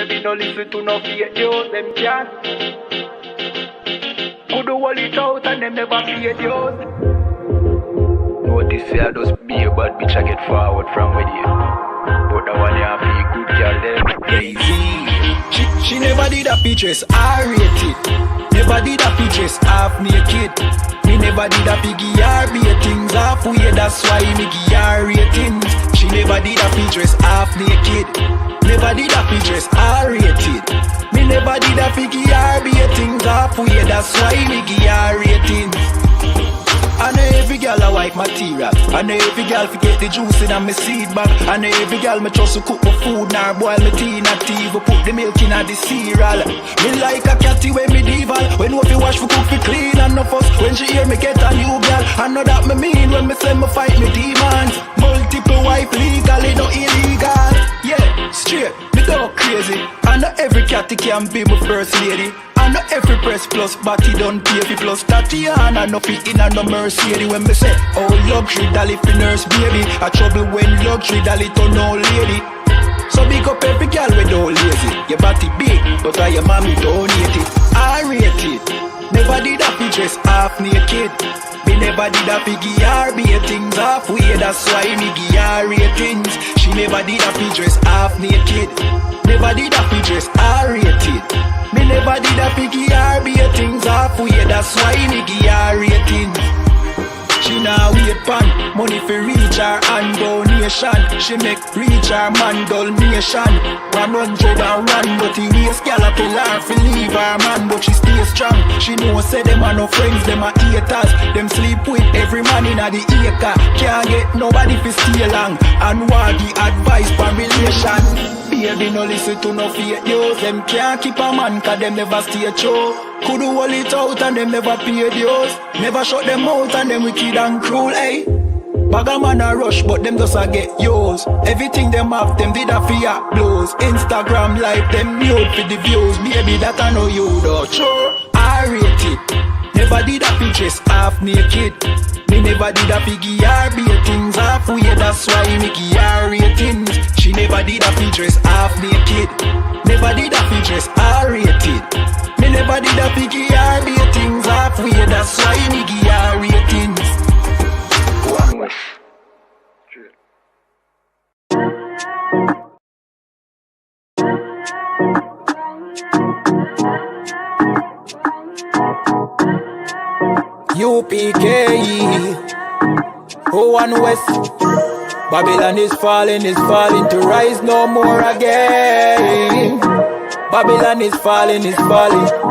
Baby, no listen to no fake news, them can't. Could do all it out and them never fake news. Notice I just be a bad bitch, I get forward from with you. But the one you have be good girl, them lazy. She never did a pictures, R-rated. Never did a pictures, half naked. Me never did a piggy R-bait things halfway, that's why me give her ratings. She never did a pictures, half naked. Never did a pictures, R-rated. Me never did a piggy R-bait things halfway, that's why me give her ratings. I know every girl a wife material. I know every girl forget the juice in my seed bag. I know every girl me trust to cook my food, nor boil my tea, not tea, but put the milk in the cereal. Me like a catty when medieval. When we wash for cook for clean and no fuss. When she hear me get a new girl, I know that me mean when me say me fight me demons. Multiple wife legally, no illegal. Yeah, straight, me go crazy. I know every catty can be my first lady. I know every press plus body don't pay for plus Tatiana no fit in and no Mercedes. When me say oh luxury dolly fi nurse baby, a trouble when luxury dolly turn old lady. So big up every girl we don't lazy. Your body big but I your mommy donate it. I rate it. Never did a fi dress half naked. Me never did a fi give her be things halfway, that's why me give her ratings. She never did a fi dress half naked. Never did a fi dress R-rated. Me never did a fi give her be things halfway, that's why me give her ratings. She now wait pan money for reach her and donation. She make reach her man donation. 100 and run, but he waste gal a tell her fi leave her man, but she stay strong. She know say them are no friends, them are haters. Them sleep with every man in a the acre. Can't get nobody fi stay long and want the advice for relation. Baby, no listen to no fake news. Them can't keep a man cause them never stay true. Could do all it out and them never pay dues. Never shut them out and them wicked and cruel, eh? Bag a man a rush but them just a get yours. Everything them have them did a fear blows. Instagram live them nude for the views. Baby that I know you though. Sure, I rate it. Never did a pictures half naked. Me never did a piggy R-bait things halfway, that's why me give her ratings. She never did a pictures half naked. Never did a pictures R-rated. Me never did a piggy R-bait things halfway, that's why me give her ratings. One wish. U.P.K. Oh, and West. Babylon is falling to rise no more again. Babylon is falling.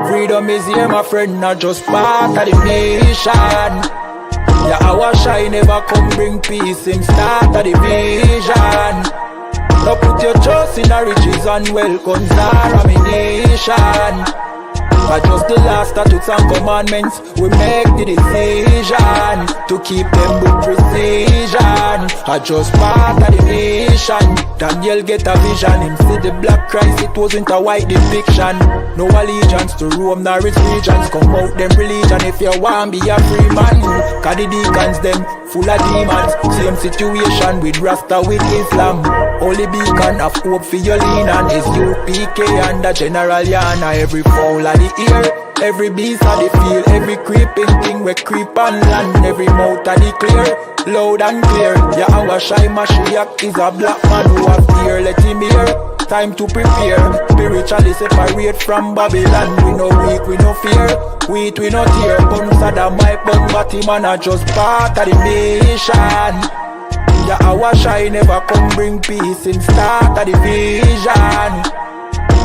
Freedom is here, my friend, not just part of the nation. Yeah, our shy never come bring peace in start of the vision. Now put your trust in the riches and wealth, guns are ammunition. But just the last statutes and commandments, we make the decision to keep them with precision. I just part of the nation. Daniel get a vision, him see the black Christ, it wasn't a white depiction. No allegiance to Rome nor its regions, come out them religion if you want be a free man. Cause the deacons them full of demons, same situation with Rasta with Islam. Only beacon of hope for your lean on is U.P.K and the General YAHANNA. Every fowl of the ear, every beast of the field, every creeping thing we creep on land, every mouth of the clear, loud and clear. Yahweh Shai Mashiach is a black man who have fear, let him hear. Time to prepare, spiritually separate from Babylon. We no weak, we no fear, we no tear. Bun Saddam, my bun Batman are just part of the nation. Yahweh Shai never come bring peace in start of the vision.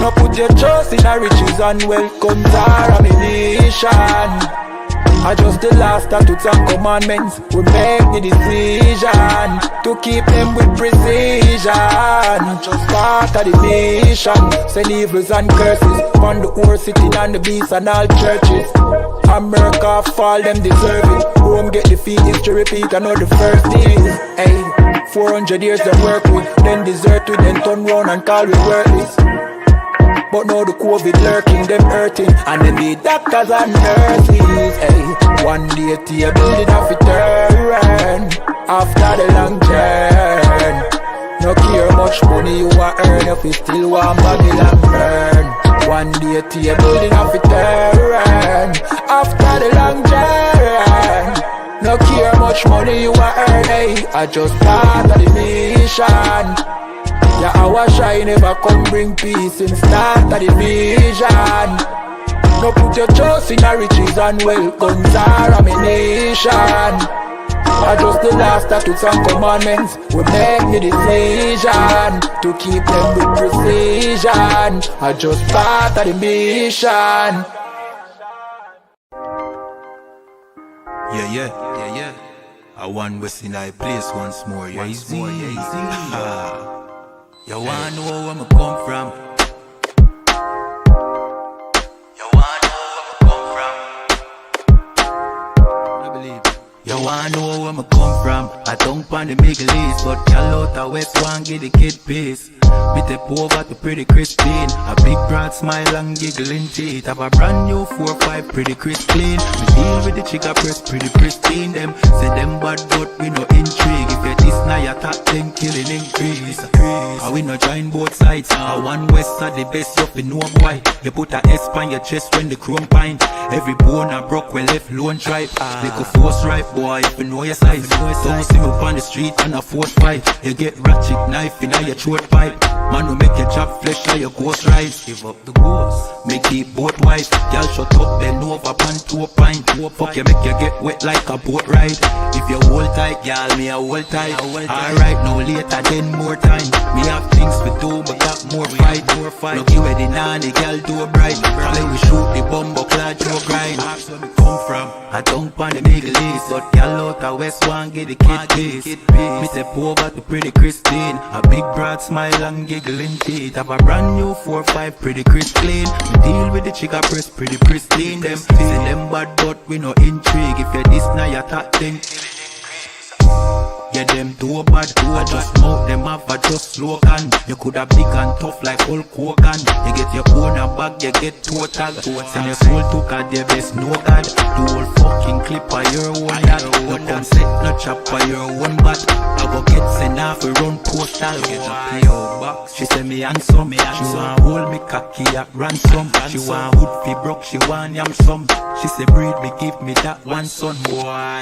No put your trust in the riches and wealth, guns are ammunition. I just the last statutes and commandments, we make the decision to keep them with precision. Just part of the nation, send evils and curses on the whole city and the beasts and all churches. America fall, them deserve it. Rome get defeat, history repeat, I know the first days. Hey, 400 years them work with, then desert with, then turn round and call we worthless. But now the COVID lurking, them hurting, and then the doctors and nurses. Hey, one day to building off a turn after the long journey. No care much money you are earning, if you still want Babylon burn. One day table in off it turn. After the long journey, no care much money you are earning. I just part of the mission. Yeah, our shy never come bring peace in start of the vision. No put your trust in the riches and wealth, guns are ammunition. I just the last statutes and commandments. We make the decision to keep them with precision. I just part of the mission. Yeah. I want West in I place once more. Yeah, easy. You wanna know where I come from? You wanna know where I come from? I believe. You wanna know where I come from? I don't pan the Middle East, but y'all out the West one get the kid peace. Me take over to pretty Christine. A big broad smile and giggling teeth. Have a brand new 4-5 pretty crisp clean. We deal with the chica press pretty pristine. Them say them bad but we no intrigue. If you this now you top 10 killing increase. And we no join both sides. One west side the best you fi know why. You put a S on your chest when the chrome pint. Every bone a broke when left lone tribe. They could force right boy if you know your size. Don't see me on the street and a force fight. You get ratchet knife in your throat pipe. Man will make your chop flesh like your ghost rise. Give up the ghost, make it both wife. Y'all shut up, bend over, pan to a pint. Fuck you, make you get wet like a boat ride. If you hold tight, y'all, me a hold tight. Alright, no later, then more time. Me have things to do, but got more fight. Lucky where the nanny, girl do a bright. Then we shoot the bumbo clad to a grind. That's where me come from. I don't pan the Middle East, but y'all out the West one get the kid piece. Me step over to pretty Christine. A big broad smile and giggling teeth. Have a brand new 4-5 pretty crisp clean. We deal with the chica press pretty pristine. Them say them bad but we no intrigue. If you this now you top 10. Yeah, them too bad, I just mouth them up, I just slogan. You coulda big and tough like Hulk Hogan. You get your own a bag, you get total. Send your soul to God, the best no God. The whole fucking clip of your own that. No come set, no chop of your own bat. I go get sent off, we run postal. Get a PO box. She say me handsome, she want hold me cocky at ransom. She want hood fi broke, she want yam some. She say breed me, give me that one son, boy.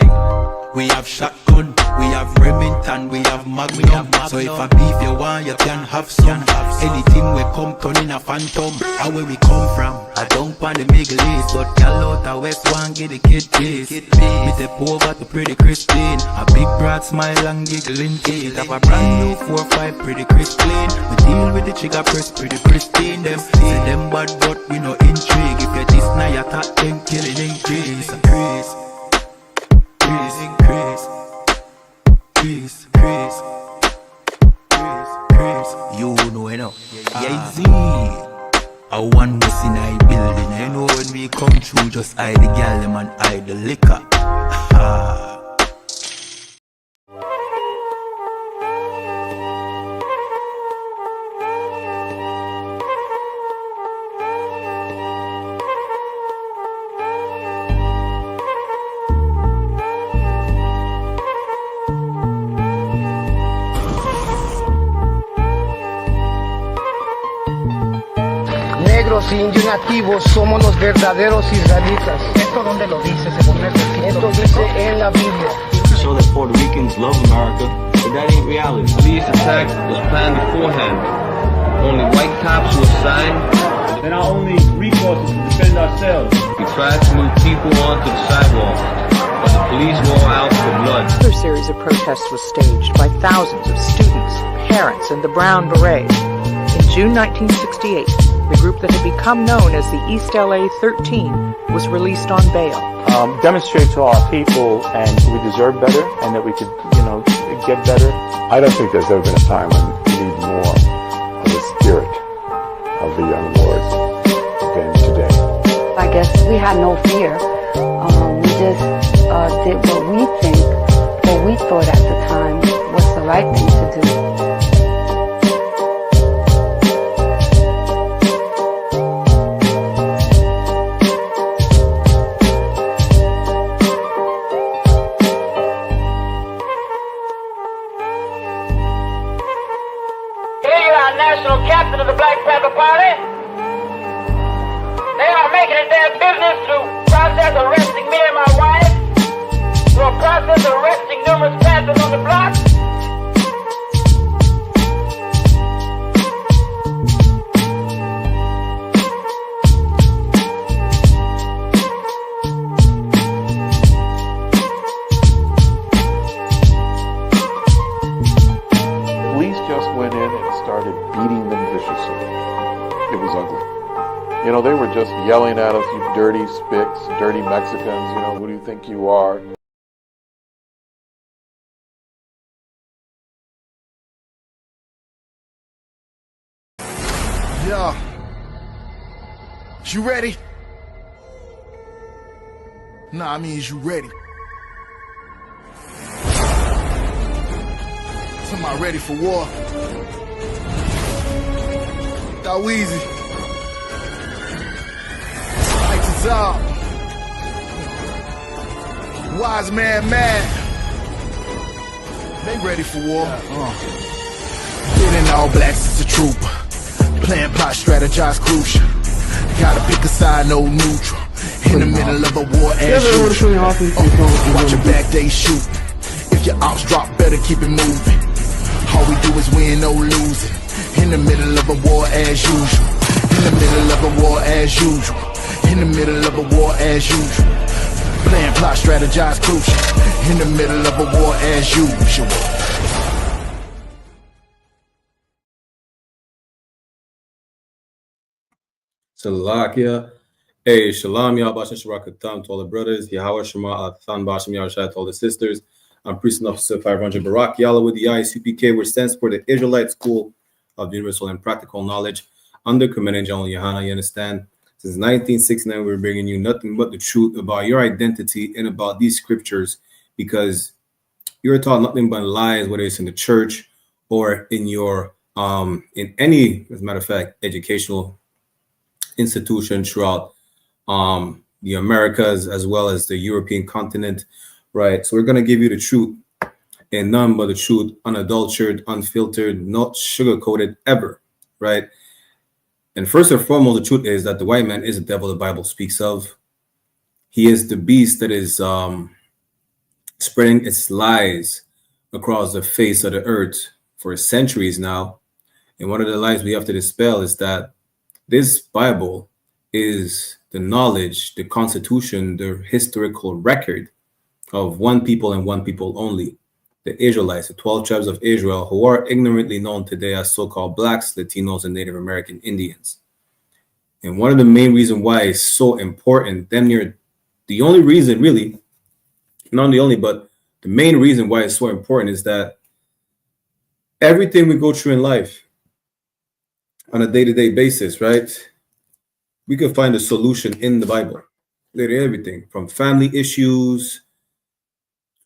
We have shotgun, we have Remington, we have Magnum. So if a beef you want, you can have some. Anything we come turn in a phantom. And where we come from, I don't pan the Middle East, but y'all out the West one get the kid piece. Me step over to pretty Christine. A big broad smile and giggling teeth. Have a brand new 4-5 pretty crisp clean. We deal with the chica press pretty pristine. Them say them bad but we no intrigue. If you this now you top 10 killing increase. Increase. You know. Yeah, Z. I one was in I building. You know when we come through, just hide the gal them and hide the liquor. Negros, indios nativos somos los verdaderos israelitas. ¿Esto dónde lo dice? Esto dice en la Biblia. To show that Puerto Ricans love America, but that ain't reality. These attacks was planned beforehand. Only white cops were assigned. Then our only recourse is to defend ourselves. We tried to move people onto the sidewalk, but the police were all out for blood. Another series of protests was staged by thousands of students, parents, and the Brown Berets. In June 1968, the group that had become known as the East LA 13 was released on bail. Demonstrate to our people and we deserve better and that we could, get better. I don't think there's ever been a time when we need more of the spirit of the young lords than today. I guess we had no fear. We just did what we thought at the time was the right thing to do. our national captain of the Black Panther Party. They are making it their business to process arresting me and my wife, through a process of arresting numerous Panthers on the block. Police just went in and started beating them viciously. It was ugly. You know, they were just yelling at us, you dirty spicks, dirty Mexicans, you know, who do you think you are? Yeah. You ready? Nah, I mean, is you ready? Somebody ready for war? That-Weezy. Lights is up. Wise man mad. They ready for war. Getting all blacks is a trooper. Plan, plot, strategize, crucial. Gotta pick a side, no neutral. In the middle of a war as usual. Watch your back, they shoot. If your ops drop, better keep it moving. All we do is win, no losing. In the middle of a war as usual. In the middle of a war as usual. In the middle of a war as usual. Plan, plot, strategize, crucial. In the middle of a war as usual. Salakia. Hey, Shalom, Yahbashan Sharakatam to all the brothers. Yahweh Shema Athan Basham Yahushai to all the sisters. I'm Priest and Officer 500 Barak Yalla with the I.S.U.P.K, which stands for the Israelite School of Universal and Practical Knowledge under Commandant General YAHANNA. You understand? Since 1969, we're bringing you nothing but the truth about your identity and about these scriptures, because you're taught nothing but lies, whether it's in the church or in your in any, as a matter of fact, educational institution throughout the Americas as well as the European continent, right? So we're going to give you the truth and none but the truth, unadulterated, unfiltered, not sugar-coated ever, right? And first and foremost, the truth is that the white man is the devil the Bible speaks of. He is the beast that is spreading its lies across the face of the earth for centuries now. And one of the lies we have to dispel is that this Bible is the knowledge, the constitution, the historical record of one people and one people only, the Israelites, the 12 tribes of Israel, who are ignorantly known today as so-called blacks, Latinos, and Native American Indians. And one of the main reasons why it's so important, damn near the only reason really, not the only, but the main reason why it's so important is that everything we go through in life on a day-to-day basis, right? We can find a solution in the Bible. Literally everything from family issues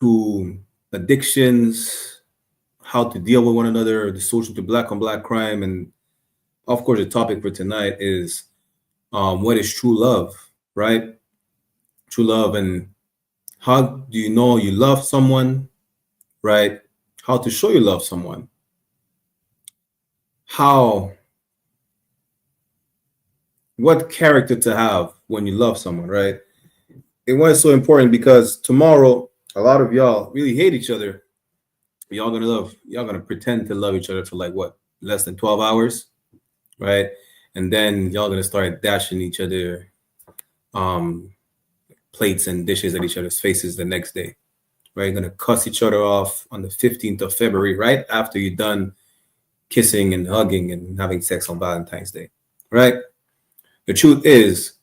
to addictions, how to deal with one another, the solution to black on black crime. And of course, the topic for tonight is what is true love, right? True love, and how do you know you love someone, right? How to show you love someone. What character to have when you love someone, right? And why it's so important, because tomorrow, a lot of y'all really hate each other. Y'all gonna pretend to love each other for like what, less than 12 hours, right? And then y'all gonna start dashing each other plates and dishes at each other's faces the next day, right? You're gonna cuss each other off on the 15th of February, right after you're done kissing and hugging and having sex on Valentine's Day, right? The truth is,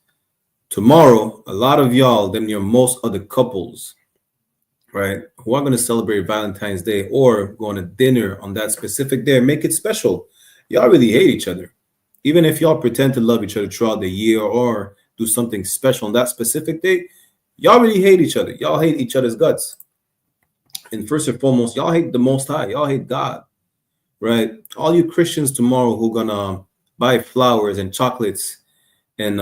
tomorrow, a lot of y'all, then most other couples, right, who are going to celebrate Valentine's Day or go on a dinner on that specific day and make it special, y'all really hate each other. Even if y'all pretend to love each other throughout the year or do something special on that specific day, y'all really hate each other. Y'all hate each other's guts. And first and foremost, y'all hate the Most High. Y'all hate God, right? All you Christians tomorrow who are going to buy flowers and chocolates and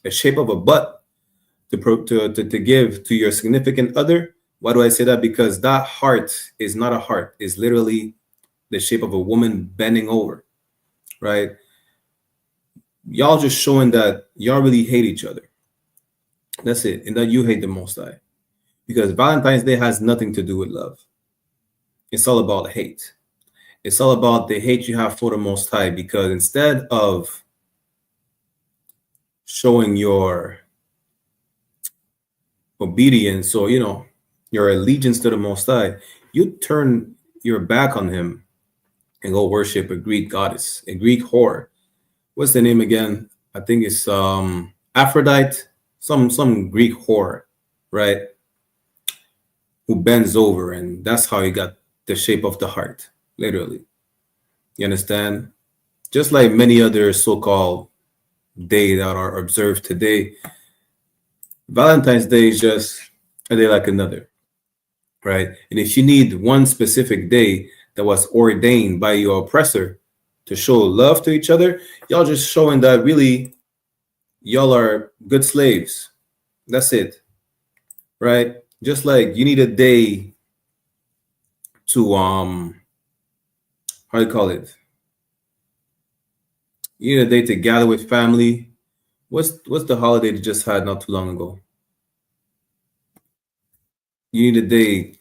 a shape of a butt to give to your significant other. Why do I say that? Because that heart is not a heart. It's literally the shape of a woman bending over, right? Y'all just showing that y'all really hate each other. That's it. And that you hate the Most High. Because Valentine's Day has nothing to do with love. It's all about hate. It's all about the hate you have for the Most High, because instead of showing your obedience or, your allegiance to the Most High, you turn your back on him and go worship a Greek goddess, a Greek whore. What's the name again? I think it's Aphrodite, some Greek whore, right? Who bends over, and that's how he got the shape of the heart, literally. You understand? Just like many other so-called days that are observed today, Valentine's Day is just a day like another, right? And if you need one specific day that was ordained by your oppressor to show love to each other, y'all just showing that really y'all are good slaves. That's it, right? Just like you need a day to how do you call it? You need a day to gather with family. What's the holiday that just had not too long ago? You need a day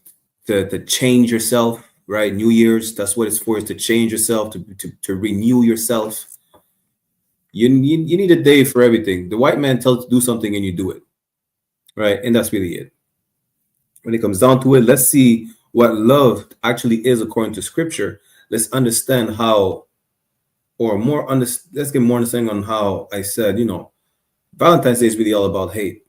to change yourself, right? New Year's, that's what it's for, is to change yourself, to renew yourself. You need a day for everything. The white man tells you to do something and you do it, right? And that's really it. When it comes down to it, let's see what love actually is according to Scripture. Let's understand how, let's get more understanding on how I said, Valentine's Day is really all about hate.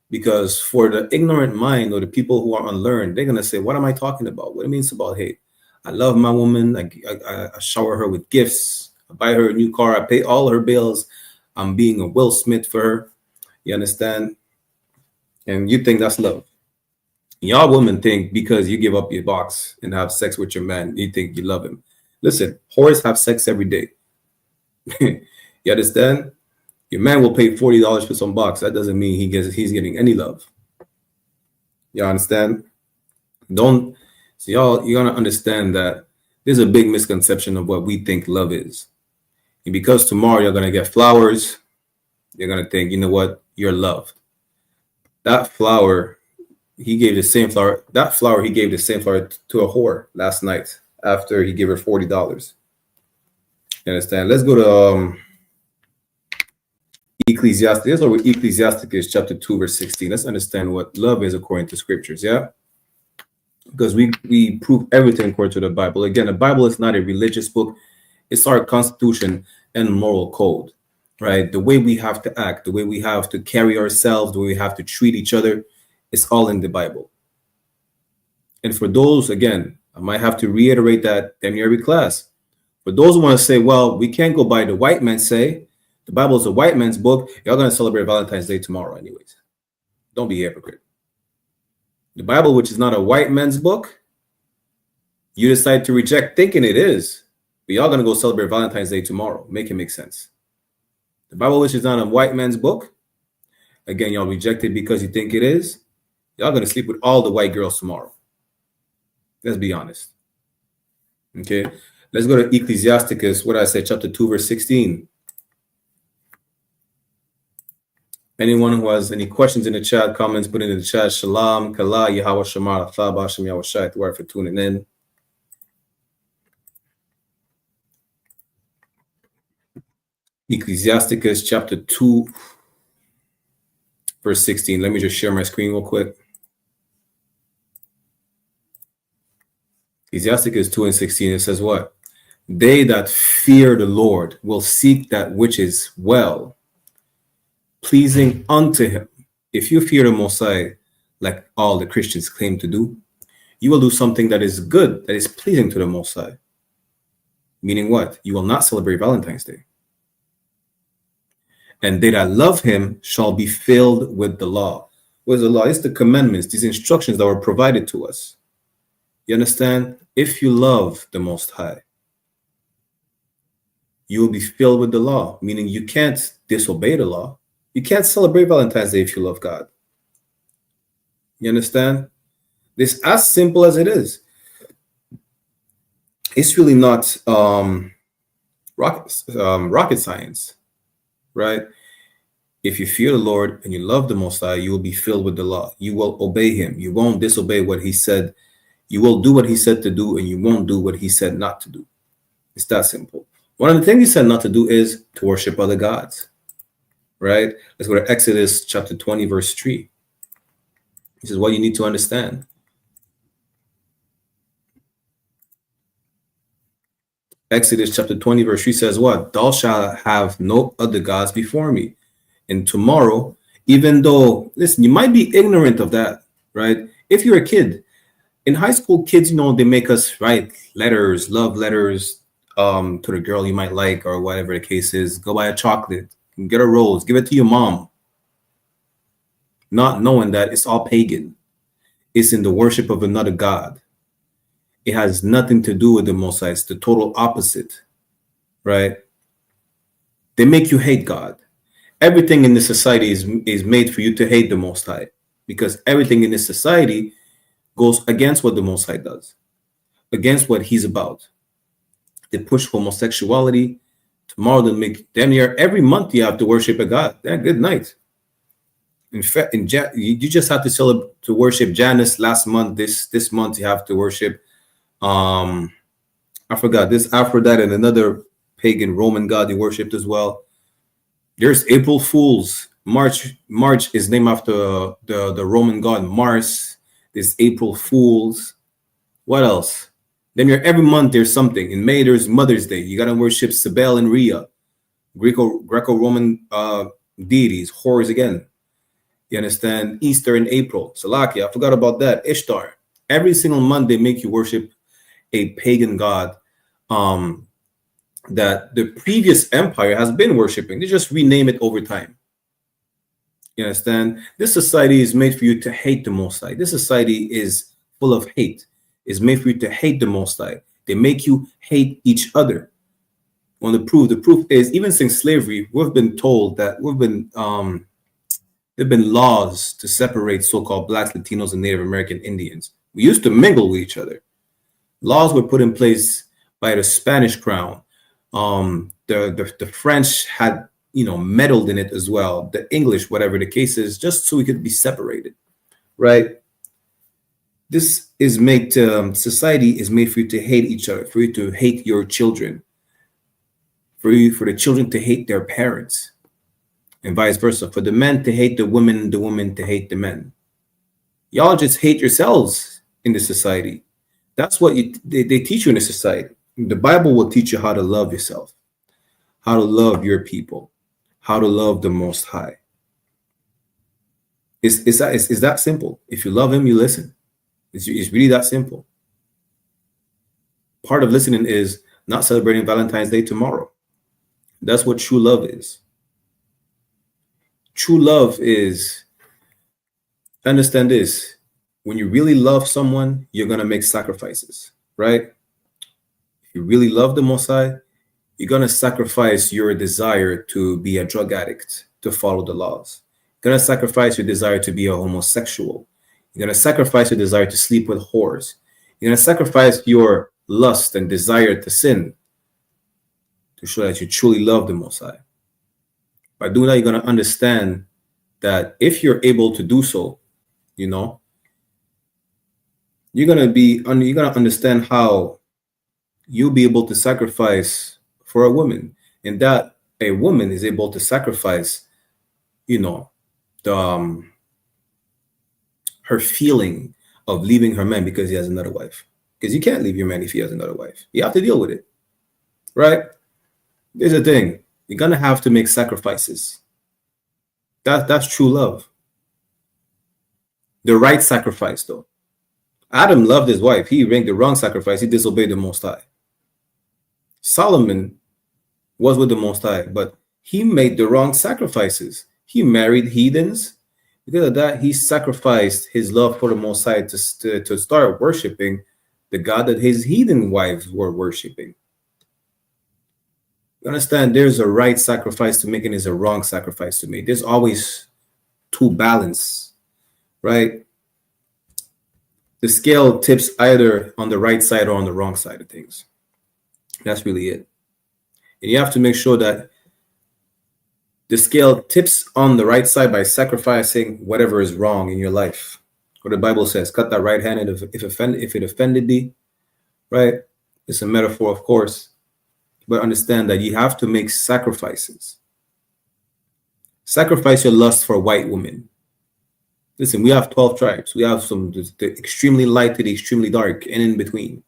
Because for the ignorant mind or the people who are unlearned, they're going to say, what am I talking about? What it means about hate? I love my woman. I shower her with gifts. I buy her a new car. I pay all her bills. I'm being a Will Smith for her. You understand? And you think that's love. Y'all women think because you give up your box and have sex with your man, you think you love him. Listen, whores have sex every day. You understand? Your man will pay $40 for some box. That doesn't mean he's getting any love. You understand? So y'all, you're gonna understand that there's a big misconception of what we think love is. And because tomorrow you're gonna get flowers, you're gonna think, you know what, you're loved. That flower, he gave the same flower. That flower, he gave the same flower to a whore last night after he gave her $40. You understand? Let's go to Ecclesiastes, or Ecclesiasticus chapter 2, verse 16. Let's understand what love is according to Scriptures, yeah? Because we prove everything according to the Bible. Again, the Bible is not a religious book. It's our constitution and moral code, right? The way we have to act, the way we have to carry ourselves, the way we have to treat each other, it's all in the Bible. And for those, again, I might have to reiterate that in every class. For those who want to say, well, we can't go by the white man say, the Bible is a white man's book, y'all going to celebrate Valentine's Day tomorrow anyways. Don't be a hypocrite. The Bible, which is not a white man's book, you decide to reject thinking it is, but y'all going to go celebrate Valentine's Day tomorrow. Make it make sense. The Bible, which is not a white man's book, again, y'all reject it because you think it is, y'all going to sleep with all the white girls tomorrow. Let's be honest. Okay, let's go to Ecclesiasticus, what I said, chapter 2, verse 16. Anyone who has any questions in the chat, comments, put it in the chat. Shalom, Kala, Yahweh Shamar, Athab, Hashem, Yahweh Shai, word for tuning in. Ecclesiasticus chapter 2, verse 16. Let me just share my screen real quick. Ecclesiasticus 2 and 16, it says what? They that fear the Lord will seek that which is well, pleasing unto him. If you fear the Most High, like all the Christians claim to do, you will do something that is good, that is pleasing to the Most High. Meaning what? You will not celebrate Valentine's Day. And they that love him shall be filled with the law. What is the law? It's the commandments, these instructions that were provided to us. You understand? If you love the Most High, you will be filled with the law, meaning you can't disobey the law. You can't celebrate Valentine's Day if you love God. You understand? This as simple as it is. It's really not rocket science, right? If you fear the Lord and you love the Most High, you will be filled with the law. You will obey Him. You won't disobey what He said. You will do what He said to do, and you won't do what He said not to do. It's that simple. One of the things He said not to do is to worship other gods, right? Let's go to Exodus chapter 20, verse 3. This is what you need to understand. Exodus chapter 20, verse 3 says what? Thou shalt have no other gods before me. And tomorrow, even though, listen, you might be ignorant of that, right? If you're a kid, in high school, kids, they make us write letters, love letters to the girl you might like, or whatever the case is. Go buy a chocolate, get a rose, give it to your mom. Not knowing that it's all pagan. It's in the worship of another God. It has nothing to do with the Most High. It's the total opposite, right? They make you hate God. Everything in this society is made for you to hate the Most High, because everything in this society goes against what the Most High does, against what He's about. They push homosexuality. Tomorrow they make damn near every month you have to worship a God. Yeah, good night. In fact, you just have to celebrate to worship Janus last month. This month you have to worship I forgot this Aphrodite and another pagan Roman god you worshipped as well. There's April Fools. March is named after the Roman god Mars. There's April Fools. What else? Then every month there's something. In May there's Mother's Day. You gotta worship Cybele and Rhea, Greco-Roman deities, whores again. You understand? Easter in April. Salakia, I forgot about that. Ishtar. Every single month they make you worship a pagan god that the previous empire has been worshiping. They just rename it over time. You understand? This society is made for you to hate the Most High. This society is full of hate. It's made for you to hate the Most High. They make you hate each other. The proof is, even since slavery, we've been told that there've been laws to separate so-called Blacks, Latinos, and Native American Indians. We used to mingle with each other. Laws were put in place by the Spanish crown. The French had, meddled in it as well. The English, whatever the case is, just so we could be separated, right? This is society is made for you to hate each other, for you to hate your children, for the children to hate their parents, and vice versa. For the men to hate the women to hate the men. Y'all just hate yourselves in this society. That's what they teach you in the society. The Bible will teach you how to love yourself, how to love your people, how to love the Most High. It's that simple. If you love Him, you listen. It's really that simple. Part of listening is not celebrating Valentine's Day tomorrow. That's what true love is. True love is, understand this, when you really love someone, you're going to make sacrifices, right? If you really love the Most High, you're going to sacrifice your desire to be a drug addict, to follow the laws. You're going to sacrifice your desire to be a homosexual. You're going to sacrifice your desire to sleep with whores. You're going to sacrifice your lust and desire to sin to show that you truly love the Most High. By doing that, you're going to understand that if you're able to do so, you're going to understand how you'll be able to sacrifice for a woman, and that a woman is able to sacrifice, her feeling of leaving her man because he has another wife. Because you can't leave your man if he has another wife. You have to deal with it, right? Here's the thing. You're going to have to make sacrifices. That's true love. The right sacrifice, though. Adam loved his wife. He made the wrong sacrifice. He disobeyed the Most High. Solomon was with the Most High, but he made the wrong sacrifices. He married heathens. Because of that, he sacrificed his love for the Most High to start worshiping the God that his heathen wives were worshiping. You understand? There's a right sacrifice to make and there's a wrong sacrifice to make. There's always two balance, right? The scale tips either on the right side or on the wrong side of things. That's really it. And you have to make sure that the scale tips on the right side by sacrificing whatever is wrong in your life. What the Bible says, cut that right hand, and if it offended thee, right? It's a metaphor, of course, but understand that you have to make sacrifices. Sacrifice your lust for a white woman. Listen, we have 12 tribes. We have some the extremely light to the extremely dark and in between.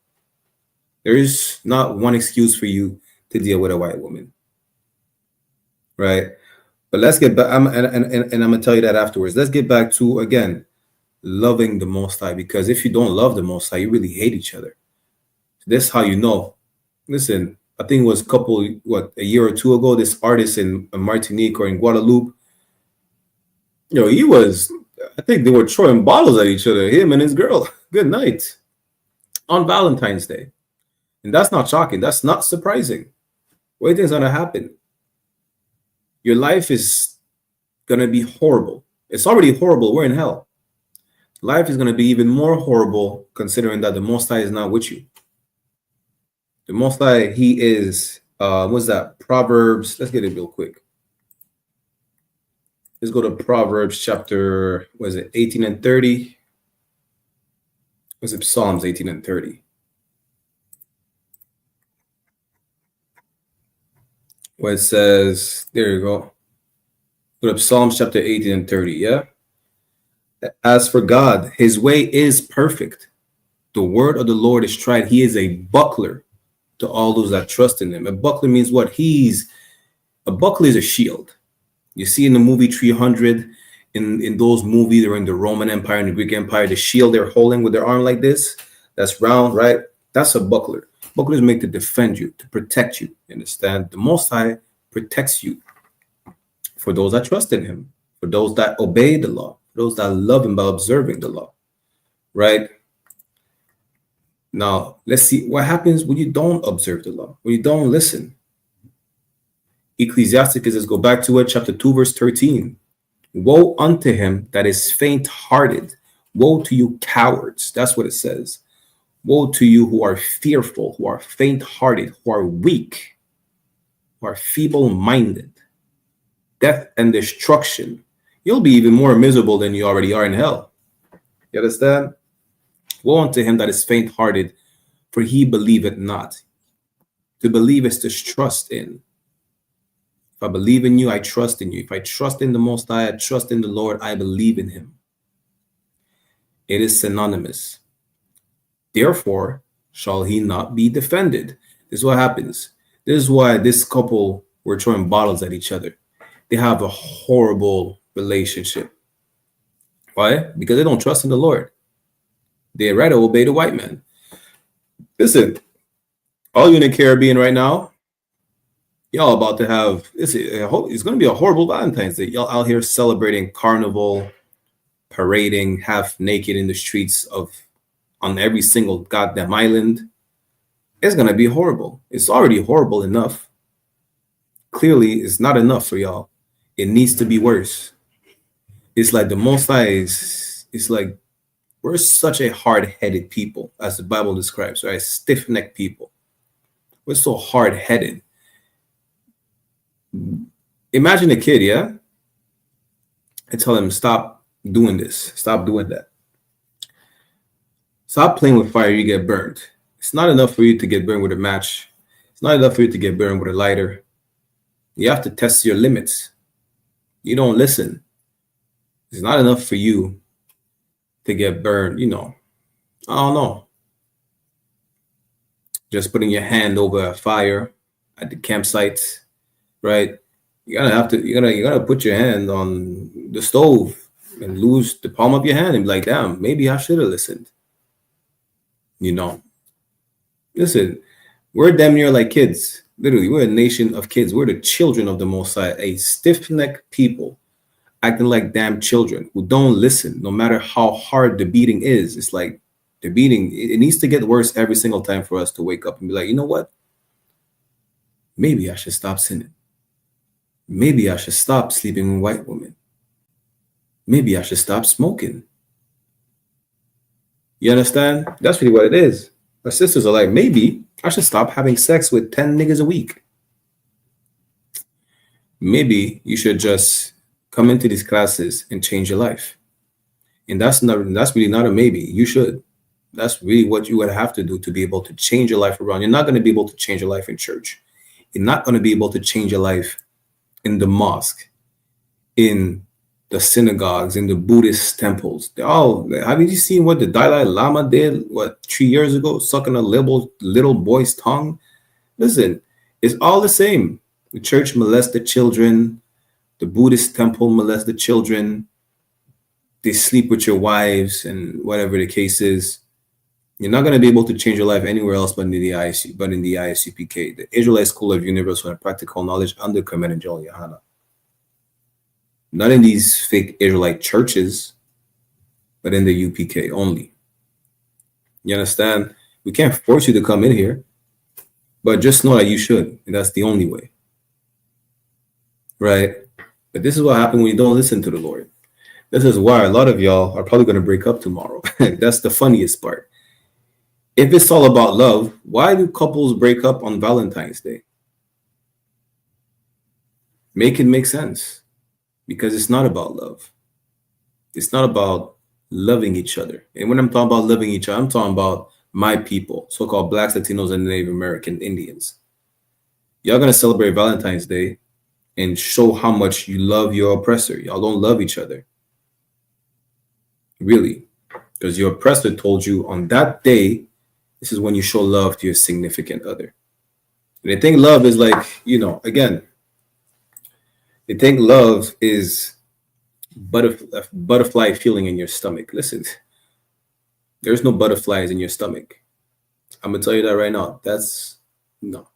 There is not one excuse for you to deal with a white woman, right? But let's get back, and I'm gonna tell you that afterwards. Let's get back to, again, loving the Most High, because if you don't love the Most High, you really hate each other. This is how you know. Listen, I think it was a year or two ago, this artist in Martinique or in Guadeloupe, I think they were throwing bottles at each other, him and his girl. Good night. On Valentine's Day. And that's not shocking. That's not surprising. What do you think is going to happen? Your life is going to be horrible. It's already horrible. We're in hell. Life is going to be even more horrible considering that the Most High is not with you. The Most High, he is, what's that? Proverbs. Let's get it real quick. Let's go to Proverbs chapter, 18 and 30? Was it Psalms 18 and 30? Where it says, there you go. Put up Psalms chapter 18 and 30, yeah? As for God, his way is perfect. The word of the Lord is tried. He is a buckler to all those that trust in him. A buckler means what? A buckler is a shield. You see in the movie 300, in those movies during the Roman Empire and the Greek Empire, the shield they're holding with their arm like this, that's round, right? That's a buckler. Buckler is made to defend you, to protect you. You understand? The Most High protects you for those that trust in him, for those that obey the law, for those that love him by observing the law, right? Now, let's see what happens when you don't observe the law, when you don't listen. Ecclesiasticus, let's go back to it, chapter 2, verse 13. Woe unto him that is faint-hearted. Woe to you, cowards. That's what it says. Woe to you who are fearful, who are faint-hearted, who are weak, who are feeble-minded. Death and destruction. You'll be even more miserable than you already are in hell. You understand? Woe unto him that is faint-hearted, for he believeth not. To believe is to trust in. If I believe in you, I trust in you. If I trust in the Most High, I trust in the Lord, I believe in him. It is synonymous. Therefore, shall he not be defended. This is what happens. This is why this couple were throwing bottles at each other. They have a horrible relationship. Why? Because they don't trust in the Lord. They rather obey the white man. Listen, all you in the Caribbean right now, y'all about to have, it's going to be a horrible Valentine's Day. Y'all out here celebrating carnival, parading half naked in the streets on every single goddamn island. It's going to be horrible. It's already horrible enough. Clearly, it's not enough for y'all. It needs to be worse. It's like the Most High it's like we're such a hard-headed people, as the Bible describes, right? Stiff-necked people. We're so hard-headed. Imagine a kid, yeah? I tell him, stop doing this. Stop doing that. Stop playing with fire, you get burned. It's not enough for you to get burned with a match. It's not enough for you to get burned with a lighter. You have to test your limits. You don't listen. It's not enough for you to get burned, I don't know. Just putting your hand over a fire at the campsite, right? You're gonna put your hand on the stove and lose the palm of your hand and be like, damn, maybe I should have listened. Listen, we're damn near like kids. Literally, we're a nation of kids. We're the children of the Most High, a stiff-necked people acting like damn children who don't listen, no matter how hard the beating is. It's like the beating, it needs to get worse every single time for us to wake up and be like, you know what? Maybe I should stop sinning. Maybe I should stop sleeping with white women. Maybe I should stop smoking. You understand? That's really what it is. Our sisters are like, maybe I should stop having sex with 10 niggas a week. Maybe you should just come into these classes and change your life. And that's really not a maybe. You should. That's really what you would have to do to be able to change your life around. You're not going to be able to change your life in church. You're not going to be able to change your life in the mosque, in the synagogues, in the Buddhist temples. Have you seen what the Dalai Lama did, 3 years ago, sucking a little boy's tongue? Listen, it's all the same. The church molests the children. The Buddhist temple molests the children. They sleep with your wives and whatever the case is. You're not going to be able to change your life anywhere else but in the I.S.U.P.K, the Israelite School of Universal and Practical Knowledge under Command and General YAHANNA. Not in these fake Israelite churches, but in the UPK only. You understand? We can't force you to come in here, but just know that you should, and that's the only way. Right? But this is what happens when you don't listen to the Lord. This is why a lot of y'all are probably going to break up tomorrow. That's the funniest part. If it's all about love, why do couples break up on Valentine's Day? Make it make sense. Because it's not about love. It's not about loving each other. And when I'm talking about loving each other, I'm talking about my people, so-called Blacks, Latinos, and Native American Indians. Y'all going to celebrate Valentine's Day and show how much you love your oppressor. Y'all don't love each other. Really. Because your oppressor told you on that day, this is when you show love to your significant other. And they think love is like, again, they think love is butterfly feeling in your stomach. Listen, there's no butterflies in your stomach. I'm going to tell you that right now. That's no.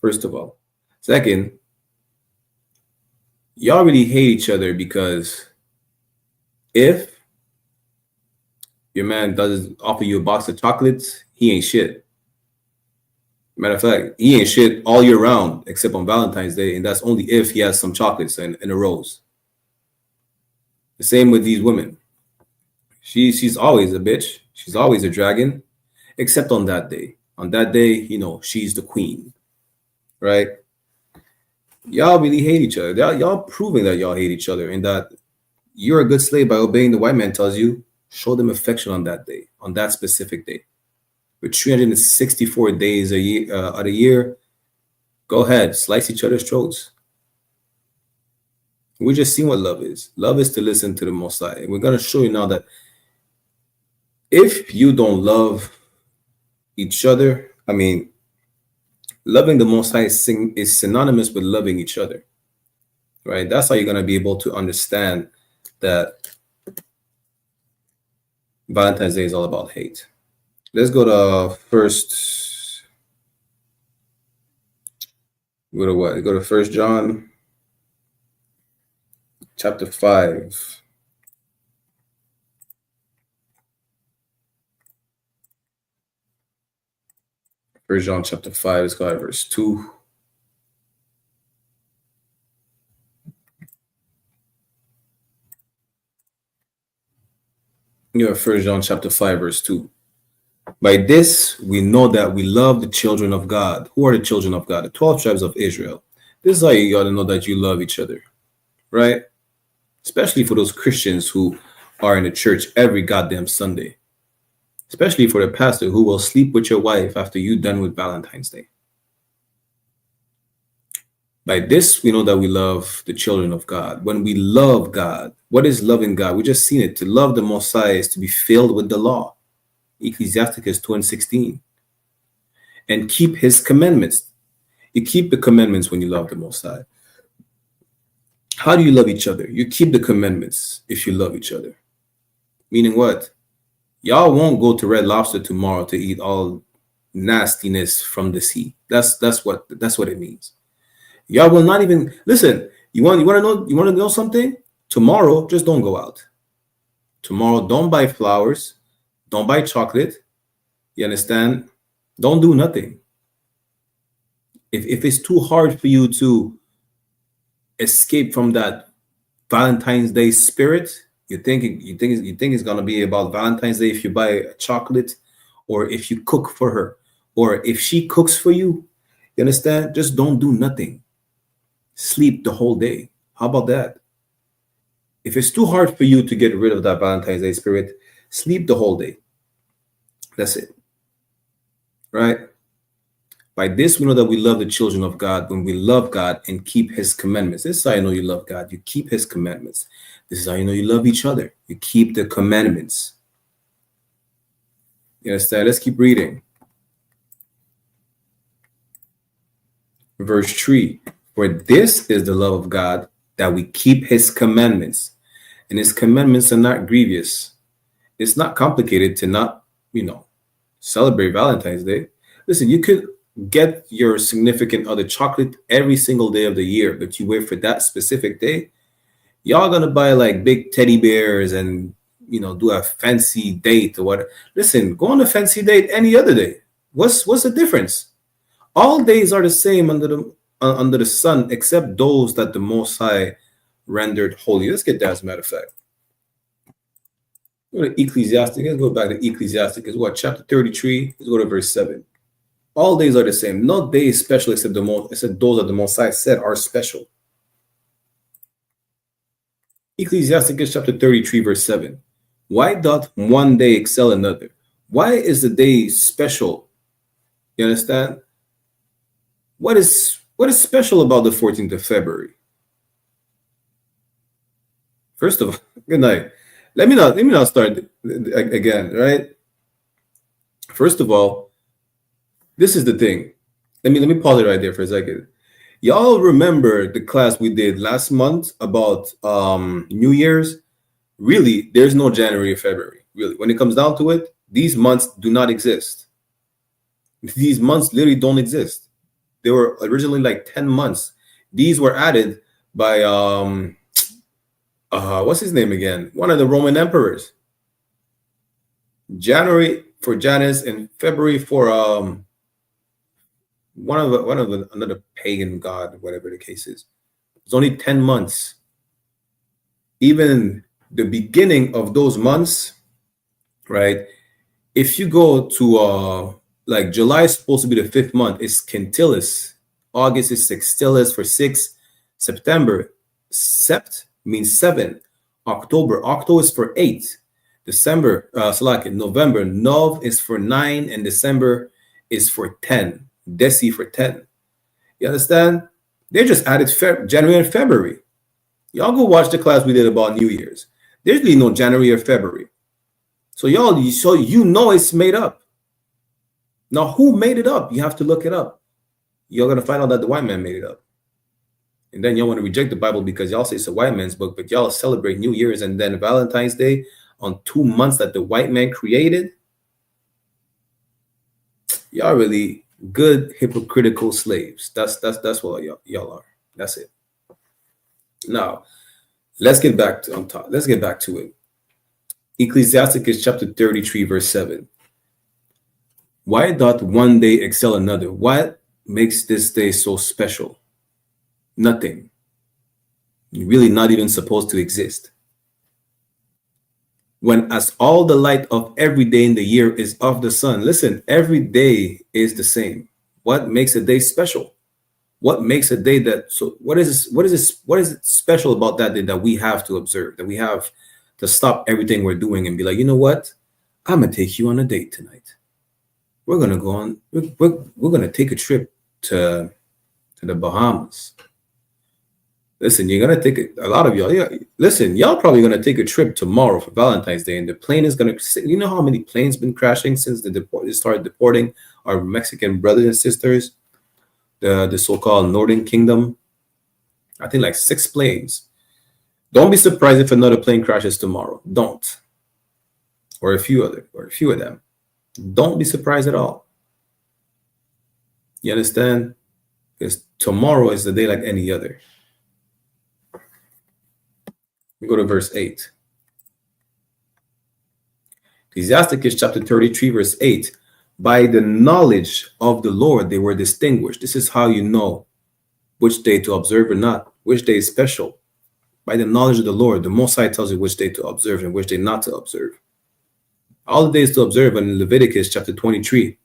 First of all. Second, y'all really hate each other because if your man doesn't offer you a box of chocolates, he ain't shit. Matter of fact, he ain't shit all year round except on Valentine's Day, and that's only if he has some chocolates and a rose. The same with these women. She's always a bitch. She's always a dragon, except on that day. On that day, she's the queen, right? Y'all really hate each other. Y'all proving that y'all hate each other and that you're a good slave by obeying the white man tells you. Show them affection on that day, on that specific day. With 364 days a year, out of the year, go ahead, slice each other's throats. We just seen what love is. Love is to listen to the Most High. And we're going to show you now that if you don't love each other, loving the Most High is synonymous with loving each other, right? That's how you're going to be able to understand that Valentine's Day is all about hate. Let's go to first. Go to what? Go to 1 John chapter 5. 1 John chapter 5. Let's go at verse 2. You know, 1 John chapter 5, verse 2. By this, we know that we love the children of God. Who are the children of God? The 12 tribes of Israel. This is how you got to know that you love each other, right? Especially for those Christians who are in the church every goddamn Sunday. Especially for the pastor who will sleep with your wife after you're done with Valentine's Day. By this, we know that we love the children of God. When we love God, what is loving God? We just seen it. To love the Most High is to be filled with the law. Ecclesiasticus 2:16. And keep his commandments. You keep the commandments when you love the Most High. How do you love each other? You keep the commandments if you love each other. Meaning what? Y'all won't go to Red Lobster tomorrow to eat all nastiness from the sea. That's what it means. Y'all will not even listen. You want to know something? Tomorrow, just don't go out. Tomorrow, don't buy flowers. Don't buy chocolate. You understand? Don't do nothing. If it's too hard for you to escape from that Valentine's Day spirit, you think it's gonna be about Valentine's Day if you buy a chocolate or if you cook for her, or if she cooks for you. You understand? Just don't do nothing. Sleep the whole day. How about that? If it's too hard for you to get rid of that Valentine's Day spirit, sleep the whole day. That's it. Right? By this, we know that we love the children of God when we love God and keep his commandments. This is how you know you love God. You keep his commandments. This is how you know you love each other. You keep the commandments. You understand? Let's keep reading. Verse 3. For this is the love of God, that we keep his commandments. And his commandments are not grievous. It's not complicated to not, celebrate Valentine's Day. Listen, you could get your significant other chocolate every single day of the year, but you wait for that specific day. Y'all gonna buy like big teddy bears and do a fancy date or whatever. Listen, go on a fancy date any other day. What's the difference? All days are the same under the sun, except those that the Most High rendered holy. Let's get that as a matter of fact. Go to Ecclesiastes. Let's go back to Ecclesiastes. It's what, chapter 33? Let's go to verse 7. All days are the same. No day is special except those that the Most High said are special. Ecclesiastes chapter 33, verse 7. Why doth one day excel another? Why is the day special? You understand? What is special about the 14th of February? First of all, good night. Let me not start again, right? First of all, this is the thing. Let me pause it right there for a second. Y'all remember the class we did last month about New Year's? Really, there's no January or February. Really, when it comes down to it, these months do not exist. These months literally don't exist. They were originally like 10 months. These were added by what's his name again? One of the Roman emperors. January for Janus and February for another pagan god, whatever the case is. It's only 10 months. Even the beginning of those months, right? If you go to like July is supposed to be the 5th month, it's quintilis. August is sextilis for 6. September, sept means 7. Octo is for 8. December, November, nov is for 9, and December is for 10. Deci for 10. You understand? They just added January and February. Y'all go watch the class we did about New Year's. There's really no January or February. So it's made up. Now, who made it up? You have to look it up. You're going to find out that the white man made it up. And then y'all want to reject the Bible because y'all say it's a white man's book, but y'all celebrate New Year's and then Valentine's Day on 2 months that the white man created. Y'all really good hypocritical slaves. That's what y'all are. That's it. Now, let's get back to it. Ecclesiastes chapter 33, verse 7. Why doth one day excel another? What makes this day so special? Nothing. You're really not even supposed to exist. When as all the light of every day in the year is of the sun. Listen, every day is the same. What makes a day special? What makes a day what is it special about that day that we have to observe, that we have to stop everything we're doing and be like, you know what? I'm going to take you on a date tonight. We're going to go on, we're going to take a trip to the Bahamas. Listen, you're going to take a lot of y'all. Yeah, listen, y'all probably going to take a trip tomorrow for Valentine's Day, and the plane is going to, you know how many planes been crashing since they started deporting our Mexican brothers and sisters, the so-called Northern Kingdom? I think like 6 planes. Don't be surprised if another plane crashes tomorrow. Don't. Or a few of them. Don't be surprised at all. You understand? Because tomorrow is the day like any other. We go to verse 8. Ecclesiastes chapter 33, verse 8. By the knowledge of the Lord they were distinguished. This is how you know which day to observe or not, which day is special. By the knowledge of the Lord, the Most High tells you which day to observe and which day not to observe. All the days to observe in Leviticus chapter 23,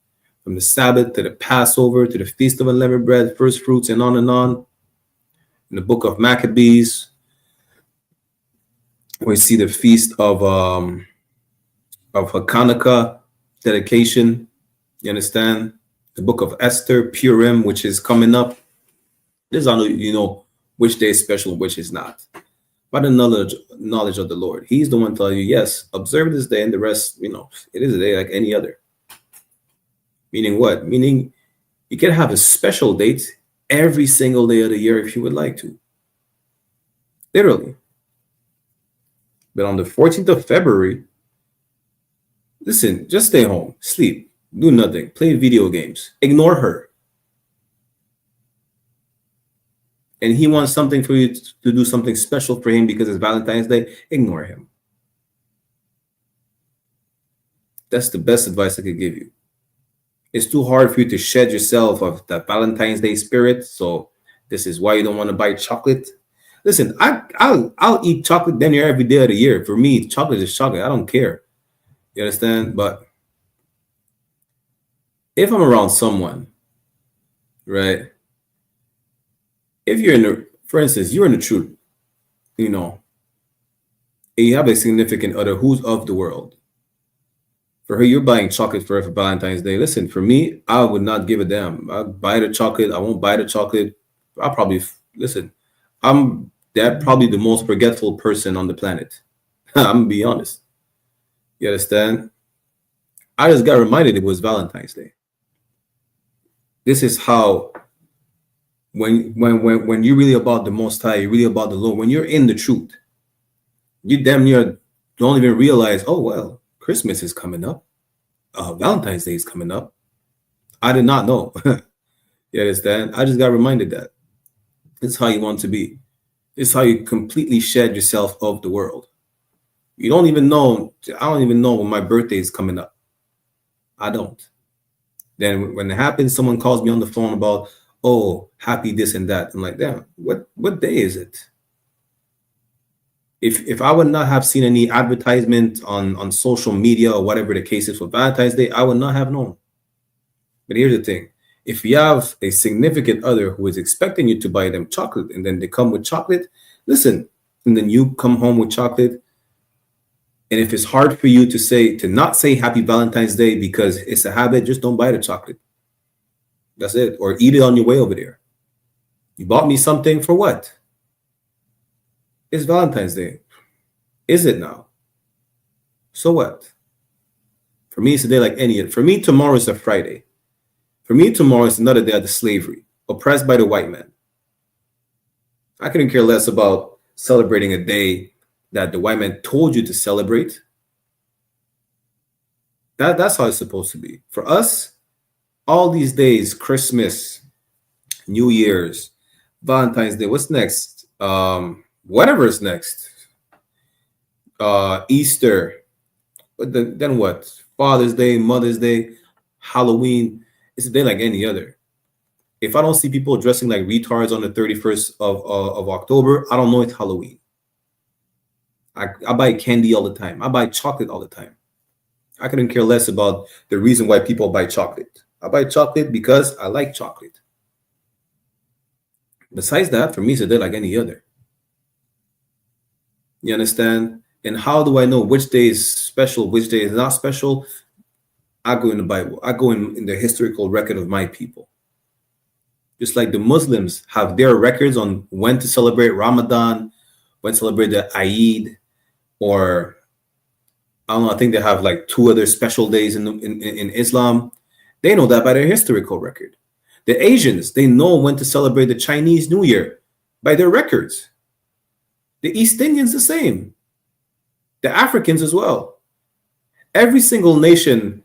from the Sabbath to the Passover to the Feast of Unleavened Bread, first fruits, and on and on. In the book of Maccabees, we see the feast of Hanukkah dedication. You understand? The book of Esther, Purim, which is coming up. This is how you know which day is special and which is not. By the knowledge of the Lord. He's the one telling you, yes, observe this day, and the rest, it is a day like any other. Meaning what? Meaning you can have a special date every single day of the year if you would like to. Literally. But on the 14th of February, listen, just stay home, sleep, do nothing, play video games, ignore her. And he wants something for you to do something special for him because it's Valentine's Day, ignore him. That's the best advice I could give you. It's too hard for you to shed yourself of that Valentine's Day spirit. So this is why you don't want to buy chocolate. Listen, I'll eat chocolate damn near every day of the year. For me, chocolate is chocolate. I don't care. You understand? But if I'm around someone, right? If you're for instance, you're in the truth, and you have a significant other who's of the world. For her, you're buying chocolate for her for Valentine's Day. Listen, for me, I would not give a damn. I'll buy the chocolate. I won't buy the chocolate. I'll probably, listen, I'm probably the most forgetful person on the planet. I'm going to be honest. You understand? I just got reminded it was Valentine's Day. This is how, when you're really about the Most High, you're really about the Lord, when you're in the truth, you damn near don't even realize, oh, well, Christmas is coming up. Valentine's Day is coming up. I did not know. You understand? I just got reminded that. This is how you want to be. This is how you completely shed yourself of the world. You don't even know. I don't even know when my birthday is coming up. I don't. Then when it happens, someone calls me on the phone about, oh, happy this and that. I'm like, damn, what day is it? If I would not have seen any advertisement on social media or whatever the case is for Valentine's Day, I would not have known. But here's the thing. If you have a significant other who is expecting you to buy them chocolate and then they come with chocolate, listen, and then you come home with chocolate. And if it's hard for you to not say happy Valentine's Day because it's a habit, just don't buy the chocolate. That's it. Or eat it on your way over there. You bought me something for what? It's Valentine's Day. Is it now? So what? For me, it's a day like any other. For me, tomorrow is a Friday. For me, tomorrow is another day of the slavery, oppressed by the white man. I couldn't care less about celebrating a day that the white man told you to celebrate. That's how it's supposed to be. For us, all these days, Christmas, New Year's, Valentine's Day, what's next? Whatever is next. Easter. Then what? Father's Day, Mother's Day, Halloween. It's a day like any other. If I don't see people dressing like retards on the 31st of October, I don't know it's Halloween. I buy candy all the time. I buy chocolate all the time. I couldn't care less about the reason why people buy chocolate. I buy chocolate because I like chocolate. Besides that, for me, it's a day like any other. You understand? And how do I know which day is special, which day is not special? I go in the Bible. I go in the historical record of my people. Just like the Muslims have their records on when to celebrate Ramadan, when to celebrate the Eid, or I don't know, I think they have like 2 other special days in Islam. They know that by their historical record. The Asians, they know when to celebrate the Chinese New Year by their records. The East Indians, the same. The Africans as well. Every single nation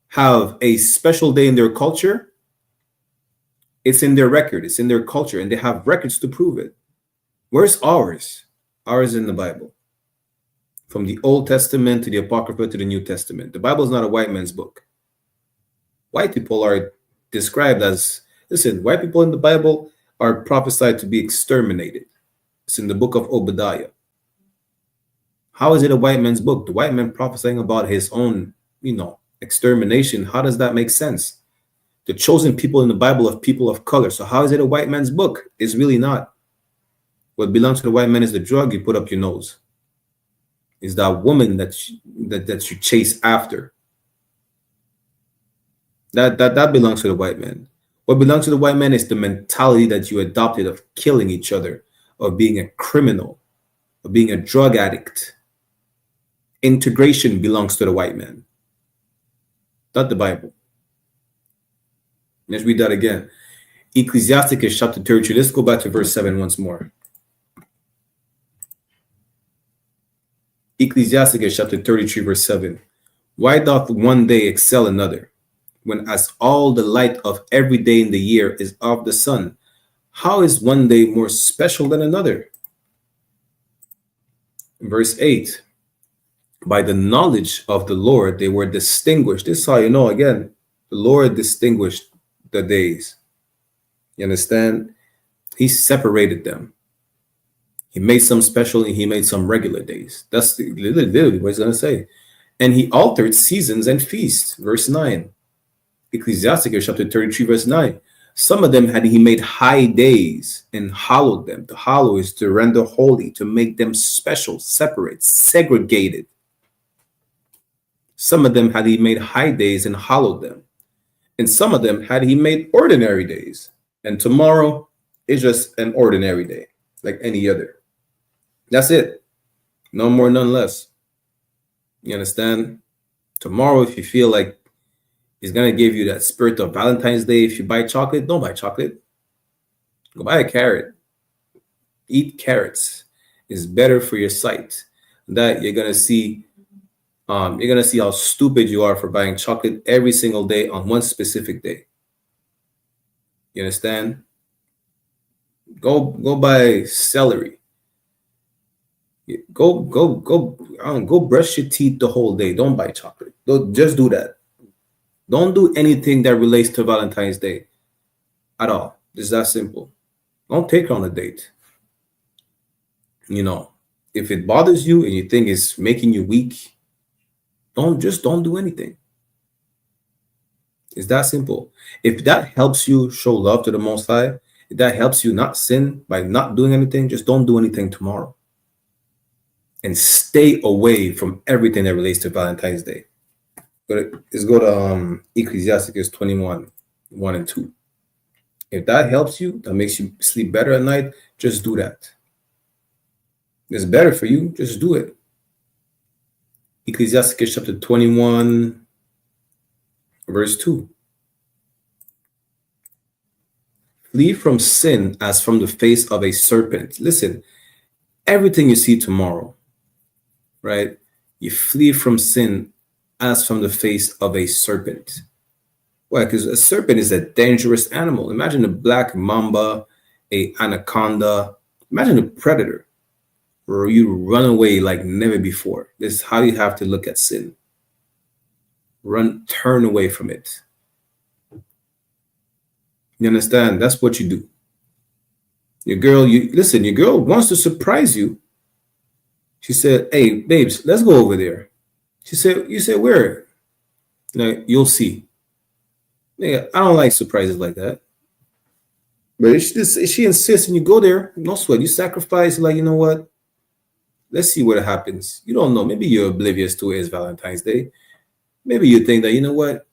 have a special day in their culture. It's in their record. It's in their culture, and they have records to prove it. Where's ours? Ours is in the Bible. From the Old Testament to the Apocrypha to the New Testament. The Bible is not a white man's book. White people are described as, listen, white people in the Bible are prophesied to be exterminated. It's in the book of Obadiah. How is it a white man's book? The white man prophesying about his own extermination. How does that make sense? The chosen people in the Bible of people of color. So how is it a white man's book? It's really not. What belongs to the white man is the drug you put up your nose. Is that woman that you chase after. That belongs to the white man. What belongs to the white man is the mentality that you adopted of killing each other, of being a criminal, of being a drug addict. Integration belongs to the white man, not the Bible. Let's read that again. Ecclesiasticus chapter 32. Let's go back to verse 7 once more. Ecclesiasticus chapter 33 verse 7. Why doth one day excel another, when as all the light of every day in the year is of the sun? How is one day more special than another? Verse 8. By the knowledge of the Lord they were distinguished. This is how you know, again, the Lord distinguished the days. You understand? He separated them. He made some special and he made some regular days. That's literally what he's going to say. And he altered seasons and feasts. Verse 9. Ecclesiasticus chapter 33 verse 9. Some of them had he made high days and hallowed them. To hallow is to render holy, to make them special, separate, segregated. Some of them had he made high days and hallowed them. And some of them had he made ordinary days. And tomorrow is just an ordinary day, like any other. That's it. No more, none less. You understand? Tomorrow, if you feel like he's going to give you that spirit of Valentine's Day, if you buy chocolate, don't buy chocolate. Go buy a carrot. Eat carrots. It's better for your sight. That you're going to see how stupid you are for buying chocolate every single day on one specific day. You understand? Go buy celery. Go brush your teeth the whole day. Don't buy chocolate. Don't just do that. Don't do anything that relates to Valentine's Day at all. It's that simple. Don't take her on a date. If it bothers you and you think it's making you weak, don't do anything. It's that simple. If that helps you show love to the Most High, if that helps you not sin by not doing anything, just don't do anything tomorrow. And stay away from everything that relates to Valentine's Day. Let's go to Ecclesiasticus 21, 1 and 2. If that helps you, that makes you sleep better at night, just do that. It's better for you, just do it. Ecclesiasticus chapter 21, verse 2. Flee from sin as from the face of a serpent. Listen, everything you see tomorrow, right? You flee from sin as from the face of a serpent. Why? Because a serpent is a dangerous animal. Imagine a black mamba, a anaconda. Imagine a predator. Or you run away like never before. This is how you have to look at sin. Turn away from it. You understand? That's what you do. Your girl wants to surprise you. She said, "Hey, babes, let's go over there." You said, "Where?" You'll see. I don't like surprises like that. But if she insists and you go there, no sweat. You sacrifice, like, you know what? Let's see what happens. You don't know. Maybe you're oblivious to it. It's Valentine's Day. Maybe you think that, you know what?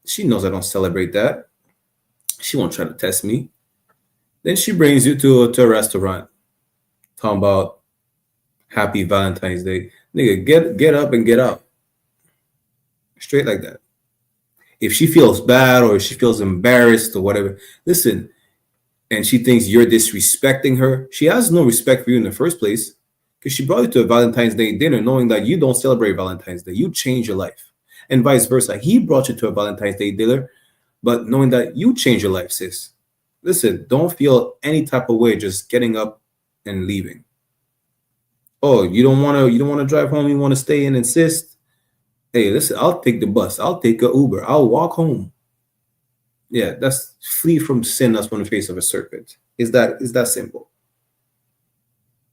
She knows I don't celebrate that. She won't try to test me. Then she brings you to a restaurant. Talking about happy Valentine's Day. Nigga, get up and get out. Straight like that. If she feels bad or if she feels embarrassed or whatever, listen, and she thinks you're disrespecting her, she has no respect for you in the first place. Because she brought you to a Valentine's Day dinner knowing that you don't celebrate Valentine's Day. You change your life. And vice versa. He brought you to a Valentine's Day dinner, but knowing that you change your life, sis. Listen, don't feel any type of way just getting up and leaving. Oh, you don't want to drive home, you want to stay and insist? Hey, listen, I'll take the bus. I'll take an Uber. I'll walk home. Yeah, that's flee from sin. That's from the face of a serpent. Is that simple?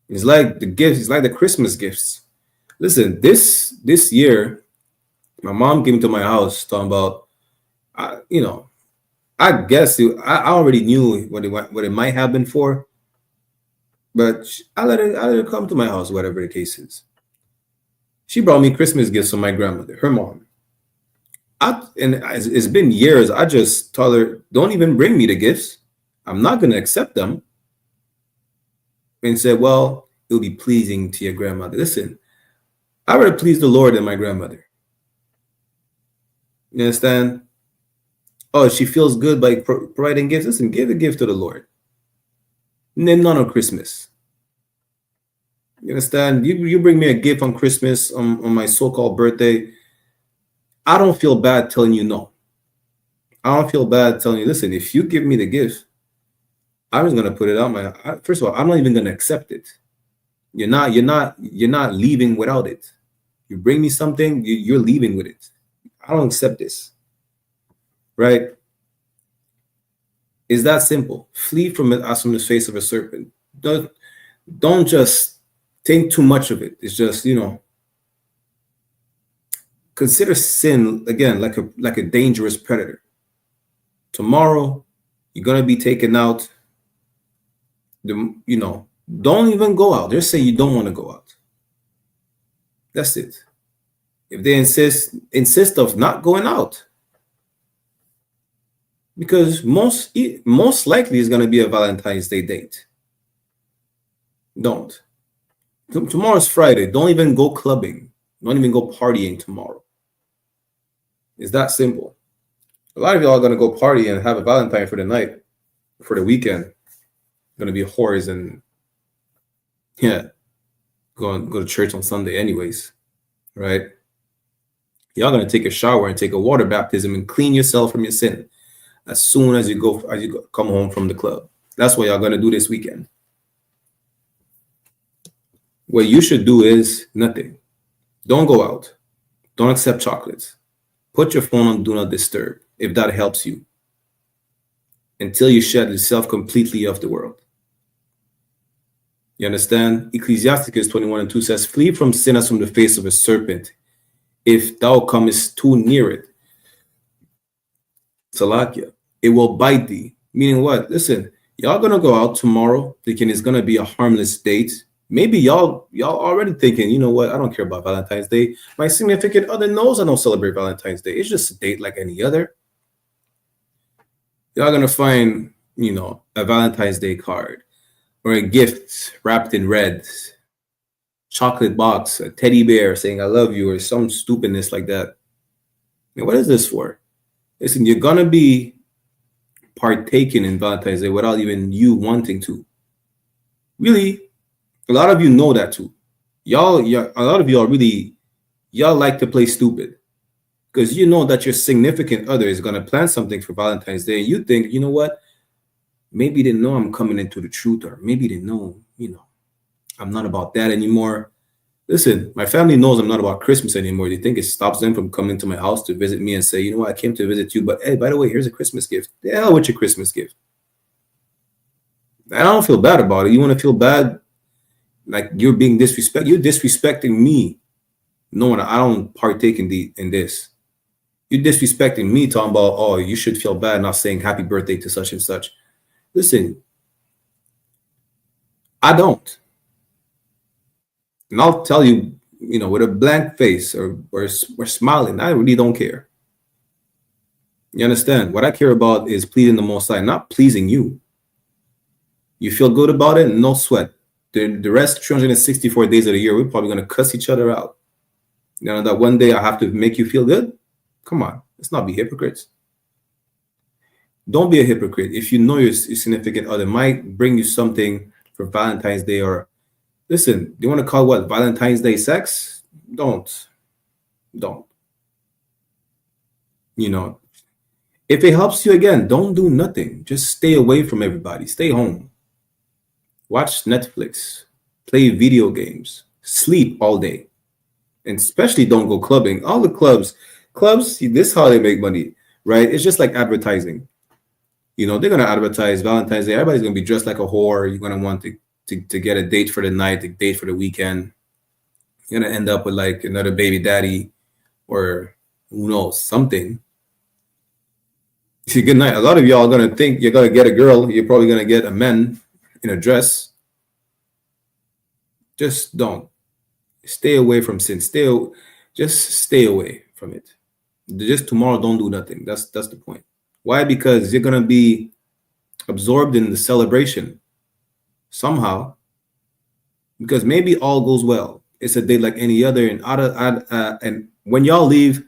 It's like the gifts. It's like the Christmas gifts. Listen, this year, My mom came to my house talking about, I guess I already knew what it might have been for, but I let her come to my house, whatever the case is. She brought me Christmas gifts from my grandmother, her mom. And it's been years. I just told her, don't even bring me the gifts. I'm not going to accept them. And said, well, it'll be pleasing to your grandmother. Listen, I rather please the Lord than my grandmother. You understand? Oh, she feels good by providing gifts. Listen, give a gift to the Lord. And then none on Christmas. You understand? You bring me a gift on Christmas, on my so-called birthday. I don't feel bad telling you no. I don't feel bad telling you, listen, if you give me the gift, I'm just gonna put it out first of all, I'm not even gonna accept it. You're not leaving without it. You bring me something, you're leaving with it. I don't accept this. Right? It's that simple. Flee from it as from the face of a serpent. Don't just think too much of it. It's just, consider sin again like a dangerous predator. Tomorrow, you're gonna be taken out. Don't even go out. Just say you don't want to go out. That's it. If they insist of not going out, because most likely is going to be a Valentine's Day date. Don't. Tomorrow's Friday. Don't even go clubbing. Don't even go partying tomorrow. It's that simple. A lot of y'all are going to go party and have a Valentine for the night, for the weekend. Going to be whores and go to church on Sunday anyways, right? Y'all going to take a shower and take a water baptism and clean yourself from your sin as soon as you come home from the club. That's what y'all going to do this weekend. What you should do is nothing. Don't go out. Don't accept chocolates. Put your phone on do not disturb if that helps you, until you shed yourself completely off the world. You understand? Ecclesiasticus 21:2 says, flee from sin as from the face of a serpent, if thou comest too near it. Salakia, it will bite thee. Meaning what? Listen, y'all gonna go out tomorrow thinking it's gonna be a harmless date. Maybe y'all already thinking, you know what? I don't care about Valentine's Day. My significant other knows I don't celebrate Valentine's Day. It's just a date like any other. Y'all gonna find, a Valentine's Day card or a gift wrapped in red, chocolate box, a teddy bear saying I love you, or some stupidness like that. What is this for? Listen, you're gonna be partaking in Valentine's Day without even you wanting to. Really, a lot of you know that too. A lot of y'all like to play stupid because you know that your significant other is gonna plan something for Valentine's Day, and you think, you know what? Maybe they know I'm coming into the truth, or maybe they know, I'm not about that anymore. Listen, my family knows I'm not about Christmas anymore. They think it stops them from coming to my house to visit me and say, you know what, I came to visit you, but hey, by the way, here's a Christmas gift. The hell with your Christmas gift. I don't feel bad about it. You want to feel bad? Like you're being disrespected. You're disrespecting me, knowing I don't partake in this. You're disrespecting me, talking about, oh, you should feel bad not saying happy birthday to such and such. Listen, I don't. And I'll tell you, with a blank face or smiling, I really don't care. You understand? What I care about is pleasing the Most High, not pleasing you. You feel good about it? No sweat. The rest 364 days of the year, we're probably going to cuss each other out. That one day I have to make you feel good? Come on. Let's not be hypocrites. Don't be a hypocrite. If you know your significant other might bring you something for Valentine's Day, or listen, do you want to call what Valentine's Day sex? Don't. If it helps you, again, don't do nothing. Just stay away from everybody. Stay home. Watch Netflix. Play video games. Sleep all day. And especially don't go clubbing. All the clubs, this is how they make money, right? It's just like advertising. They're going to advertise Valentine's Day. Everybody's going to be dressed like a whore. You're going to want to get a date for the night, a date for the weekend. You're going to end up with like another baby daddy or Who knows? Something. See, good night. A lot of y'all are gonna think you're gonna get a girl. You're probably gonna get a man in a dress. Just don't. Stay away from sin. Just stay away from it. Just tomorrow, don't do nothing. That's the point. Why? Because you're gonna be absorbed in the celebration somehow. Because maybe all goes well. It's a day like any other, and when y'all leave,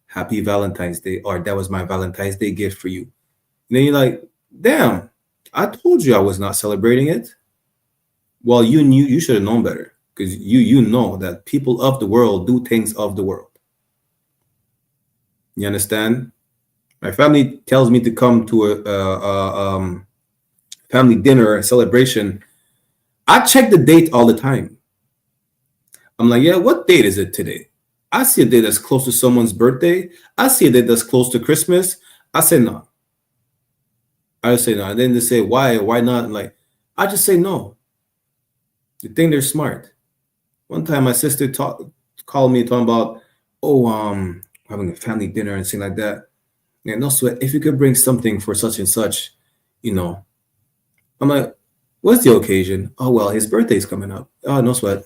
happy Valentine's Day, or that was my Valentine's Day gift for you. And then you're like, damn, I told you I was not celebrating it. Well, you should have known better, because you know that people of the world do things of the world. You understand? My family tells me to come to a family dinner or celebration. I check the date all the time. I'm like, yeah, what date is it today? I see a date that's close to someone's birthday. I see a date that's close to Christmas. I say no. I say no. And then they say, why? Why not? Like, I just say no. You think they're smart. One time my sister called me talking about, having a family dinner and things like that. And no sweat, if you could bring something for such and such, I'm like, what's the occasion? Oh, well, his birthday's coming up. Oh, no sweat.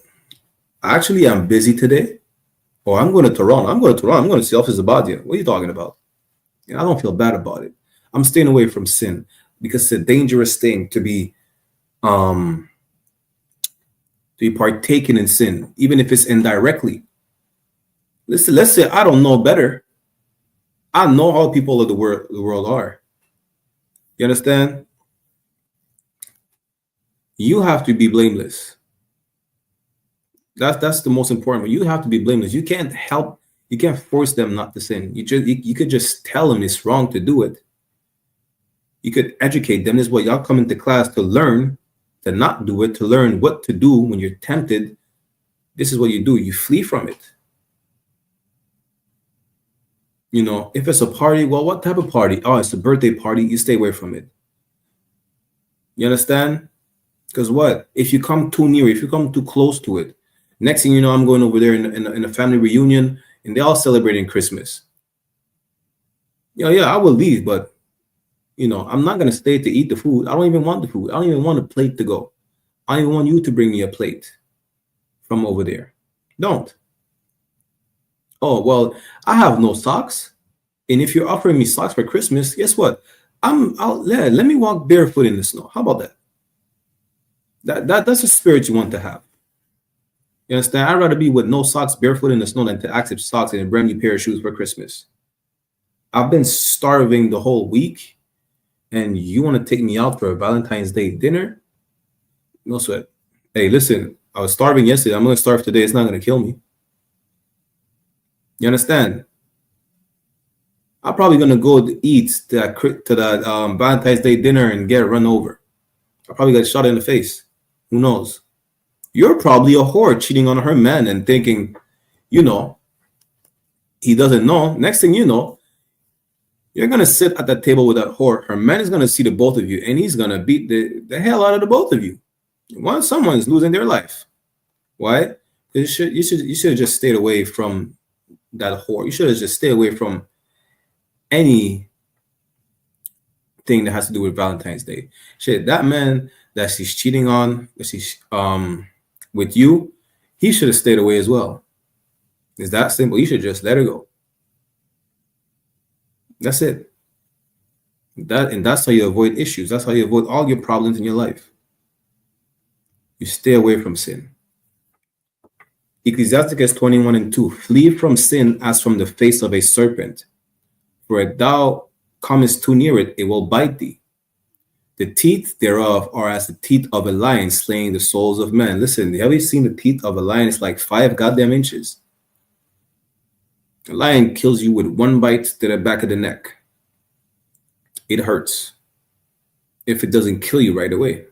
Actually, I'm busy today. Oh, I'm going to Toronto. I'm going to see Officer Zabadia. What are you talking about? I don't feel bad about it. I'm staying away from sin because it's a dangerous thing to be partaking in sin, even if it's indirectly. Listen, let's say I don't know better. I know how people of the world are. You understand? You have to be blameless. That's the most important one. You have to be blameless. You can't force them not to sin. You could just tell them it's wrong to do it. You could educate them. This is what y'all come into class to learn, to not do it, to learn what to do when you're tempted. This is what you do. You flee from it. If it's a party, well, what type of party? Oh, it's a birthday party. You stay away from it. You understand? Because what? If you come too near, if you come too close to it, next thing you know, I'm going over there in a family reunion, and they're all celebrating Christmas. Yeah, I will leave, but I'm not gonna stay to eat the food. I don't even want the food. I don't even want a plate to go. I don't even want you to bring me a plate from over there. Don't. Oh, well, I have no socks. And if you're offering me socks for Christmas, guess what? Let me walk barefoot in the snow. How about that? That's a spirit you want to have. You understand? I'd rather be with no socks, barefoot in the snow, than to accept socks and a brand new pair of shoes for Christmas. I've been starving the whole week, and you want to take me out for a Valentine's Day dinner? No sweat. Hey, listen, I was starving yesterday. I'm going to starve today. It's not going to kill me. You understand? I'm probably going to go to eat to that Valentine's Day dinner and get run over. I probably got shot in the face. Who knows? You're probably a whore cheating on her man and thinking, he doesn't know. Next thing you know, you're going to sit at that table with that whore. Her man is going to see the both of you, and he's going to beat the hell out of the both of you. Someone's losing their life. Why? Because you should have just stayed away from that whore. You should have just stayed away from any thing that has to do with Valentine's Day. Shit, that man that she's cheating on, with you, he should have stayed away as well. It's that simple. You should just let her go. That's it. That's how you avoid issues. That's how you avoid all your problems in your life. You stay away from sin. Ecclesiasticus 21:2. Flee from sin as from the face of a serpent. For if thou comest too near it, it will bite thee. The teeth thereof are as the teeth of a lion, slaying the souls of men. Listen, have you seen the teeth of a lion? It's like 5 goddamn inches. A lion kills you with one bite to the back of the neck. It hurts. If it doesn't kill you right away,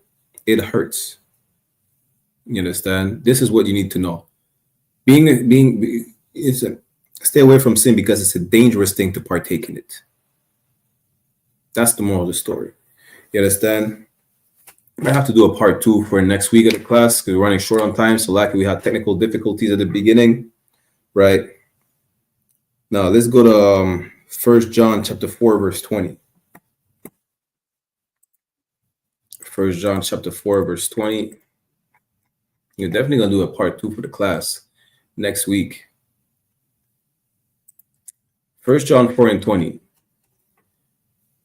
it hurts. You understand? This is what you need to know. Stay away from sin because it's a dangerous thing to partake in it. That's the moral of the story. You understand? I have to do a part 2 for next week of the class because we're running short on time. So likely we had technical difficulties at the beginning, right? Now let's go to 1 John chapter 4, verse 20. 1 John chapter 4, verse 20. You're definitely going to do a part 2 for the class next week. 1 John 4 and 20.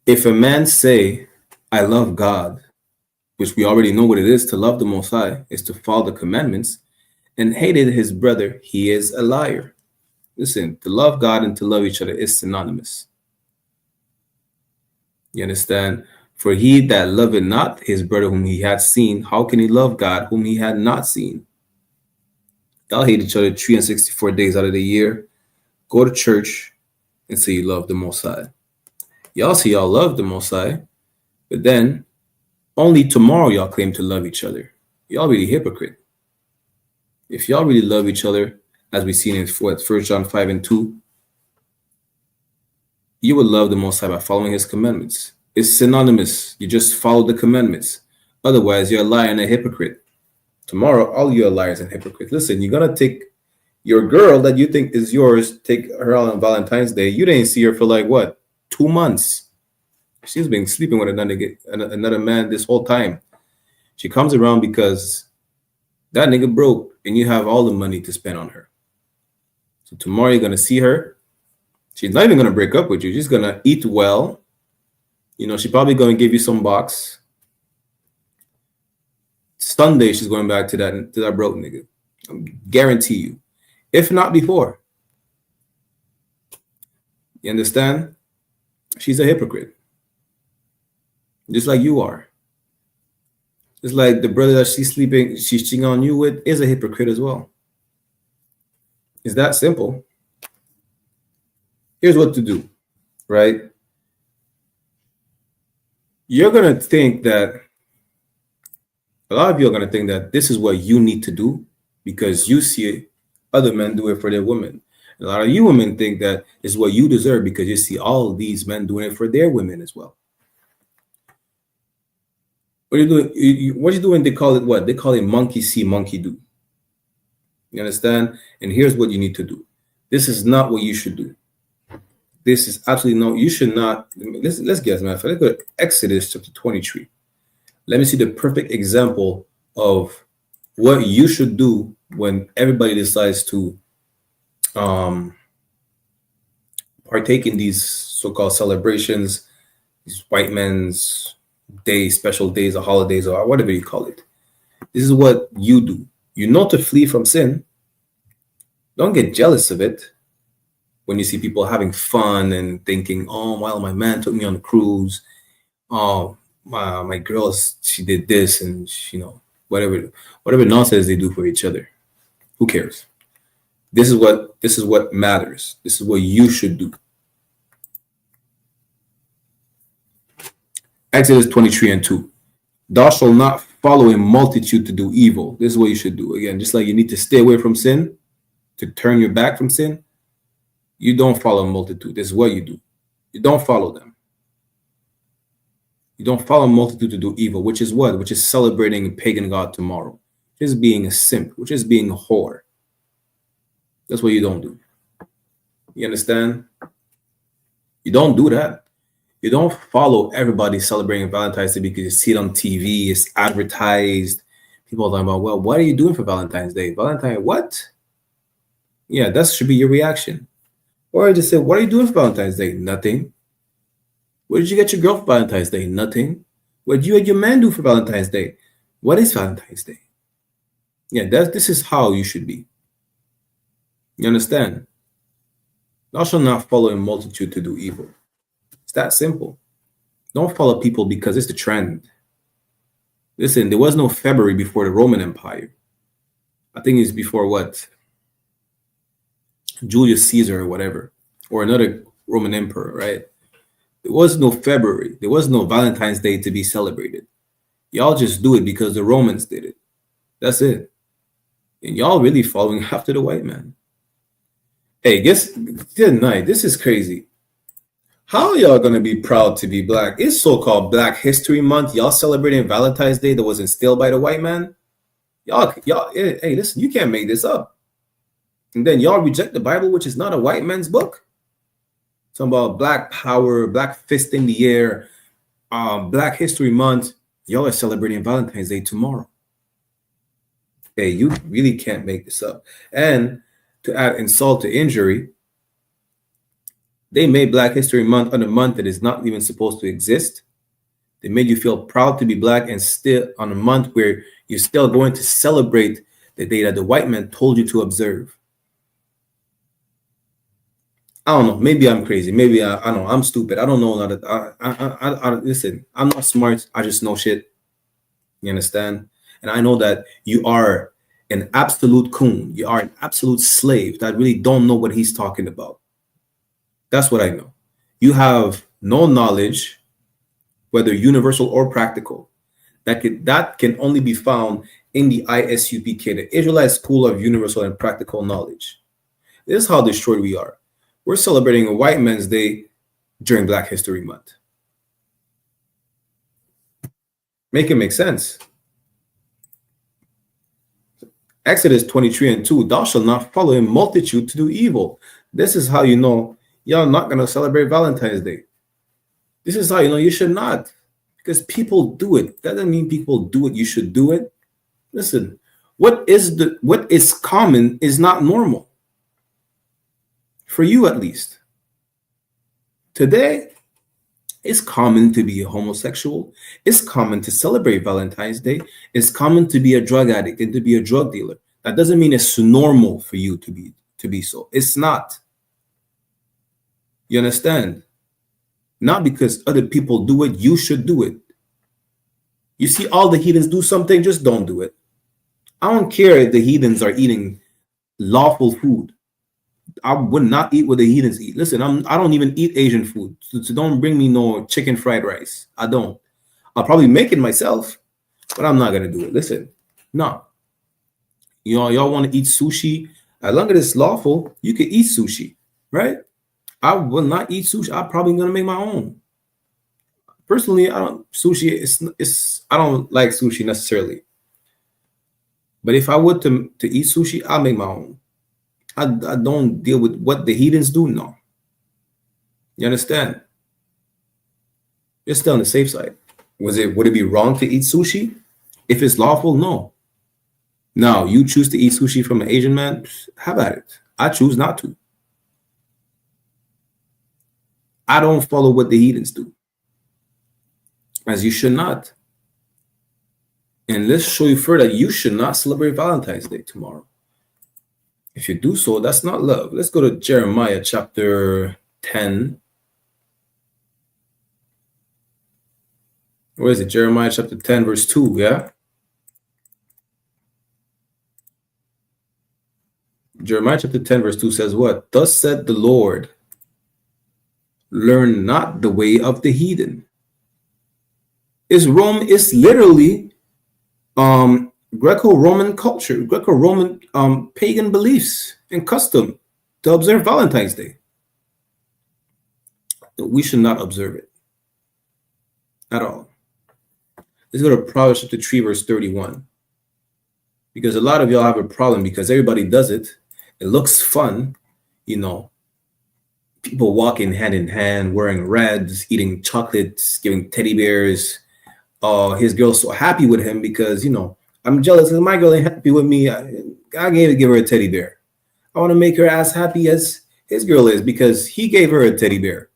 If a man say, I love God, which we already know what it is to love the Most High, is to follow the commandments, and hated his brother, he is a liar. Listen, to love God and to love each other is synonymous. You understand? For he that loveth not his brother whom he had seen, how can he love God whom he had not seen? Y'all hate each other 364 days out of the year. Go to church and say you love the Most High. Y'all say y'all love the Most High, but then only tomorrow y'all claim to love each other. Y'all really hypocrite. If y'all really love each other, as we see in 1 John 5 and 2, you would love the Most High by following his commandments. It's synonymous. You just follow the commandments. Otherwise, you're a liar and a hypocrite. Tomorrow, all you are liars and hypocrites. Listen, you're going to take your girl that you think is yours, take her out on Valentine's Day. You didn't see her for like, what, 2 months? She's been sleeping with another man this whole time. She comes around because that nigga broke and you have all the money to spend on her. So tomorrow you're going to see her. She's not even going to break up with you. She's going to eat well. You know, she's probably going to give you some box. Sunday, she's going back to that broke nigga. I guarantee you. If not before. You understand? She's a hypocrite. Just like you are. Just like the brother that she's cheating on you with is a hypocrite as well. It's that simple. Here's what to do, right? You're going to think that, a lot of you are going to think that this is what you need to do because you see other men do it for their women. A lot of you women think that it's what you deserve because you see all of these men doing it for their women as well. What are you doing? What are you doing? They call it what? They call it monkey see, monkey do. You understand? And here's what you need to do. This is not what you should do. This is absolutely no. You should not. Let's guess, man. Let's go to Exodus chapter 23. Let me see the perfect example of what you should do when everybody decides to partake in these so-called celebrations, these white men's days, special days, or holidays, or whatever you call it. This is what you do. You know to flee from sin. Don't get jealous of it when you see people having fun and thinking, oh, well, my man took me on a cruise. Oh, my girl, she did this, and she, whatever nonsense they do for each other. Who cares? This is what matters. This is what you should do. Exodus 23 and 2. Thou shalt not follow a multitude to do evil. This is what you should do. Again, just like you need to stay away from sin, to turn your back from sin, you don't follow a multitude. This is what you do. You don't follow them. You don't follow a multitude to do evil, which is what? Which is celebrating a pagan god tomorrow. Which is being a simp, which is being a whore. That's what you don't do. You understand? You don't do that. You don't follow everybody celebrating Valentine's Day because you see it on TV, it's advertised. People are talking about, well, what are you doing for Valentine's Day? What? Yeah, that should be your reaction. Or just say, what are you doing for Valentine's Day? Nothing. What did you get your girl for Valentine's Day? Nothing. What did you and your man do for Valentine's Day? What is Valentine's Day? Yeah, this is how you should be. You understand? Thou shalt not follow a multitude to do evil. It's that simple. Don't follow people because it's the trend. Listen, there was no February before the Roman Empire. I think it's before what? Julius Caesar or whatever. Or another Roman emperor, right? There was no February. There was no Valentine's Day to be celebrated. Y'all just do it because the Romans did it. That's it. And y'all really following after the white man. Hey, guess tonight, this is crazy. How are y'all going to be proud to be black? It's so-called Black History Month. Y'all celebrating Valentine's Day that was instilled by the white man? Y'all, hey, listen, you can't make this up. And then y'all reject the Bible, which is not a white man's book? Talking about Black Power, Black Fist in the Air, Black History Month. Y'all are celebrating Valentine's Day tomorrow. Hey, you really can't make this up. And to add insult to injury, they made Black History Month on a month that is not even supposed to exist. They made you feel proud to be Black, and still on a month where you're still going to celebrate the day that the white man told you to observe. I don't know. Maybe I'm crazy. Maybe I don't know. I'm stupid. I don't know. Listen, I'm not smart. I just know shit. You understand? And I know that you are an absolute coon. You are an absolute slave that really don't know what he's talking about. That's what I know. You have no knowledge, whether universal or practical, that can only be found in the I.S.U.P.K, the Israelite School of Universal and Practical Knowledge. This is how destroyed we are. We're celebrating a white man's day during Black History Month. Make it make sense. Exodus 23:2, thou shalt not follow a multitude to do evil. This is how you know y'all not going to celebrate Valentine's Day. This is how you know you should not. Because people do it. That doesn't mean people do it. You should do it. Listen, what is common is not normal. For you, at least. Today, it's common to be a homosexual. It's common to celebrate Valentine's Day. It's common to be a drug addict and to be a drug dealer. That doesn't mean it's normal for you to be so. It's not. You understand? Not because other people do it, you should do it. You see all the heathens do something, just don't do it. I don't care if the heathens are eating lawful food. I would not eat what the heathens eat. Listen, I don't even eat Asian food, so don't bring me no chicken fried rice. I don't. I'll probably make it myself, but I'm not gonna do it. Listen, no. You know, y'all want to eat sushi? As long as it's lawful, you can eat sushi, right? I will not eat sushi. I'm probably gonna make my own. Personally, I don't like sushi necessarily. But if I were to eat sushi, I'll make my own. I don't deal with what the heathens do. No. You understand? You're still on the safe side. Would it be wrong to eat sushi? If it's lawful, no. Now, you choose to eat sushi from an Asian man, have at it. I choose not to. I don't follow what the heathens do. As you should not. And let's show you further, you should not celebrate Valentine's Day tomorrow. If you do so, that's not love. Let's go to Jeremiah chapter 10. Where is it? Jeremiah chapter 10, verse 2, yeah? Jeremiah chapter 10, verse 2 says what? Thus said the Lord, learn not the way of the heathen. Is literally Greco-Roman culture, Greco-Roman pagan beliefs and custom to observe Valentine's Day. We should not observe it at all. Let's go to Proverbs chapter 3, verse 31. Because a lot of y'all have a problem because everybody does it. It looks fun, you know. People walking hand in hand, wearing reds, eating chocolates, giving teddy bears. His girl's so happy with him because, you know, I'm jealous because my girl ain't happy with me. I give her a teddy bear. I want to make her as happy as his girl is because he gave her a teddy bear.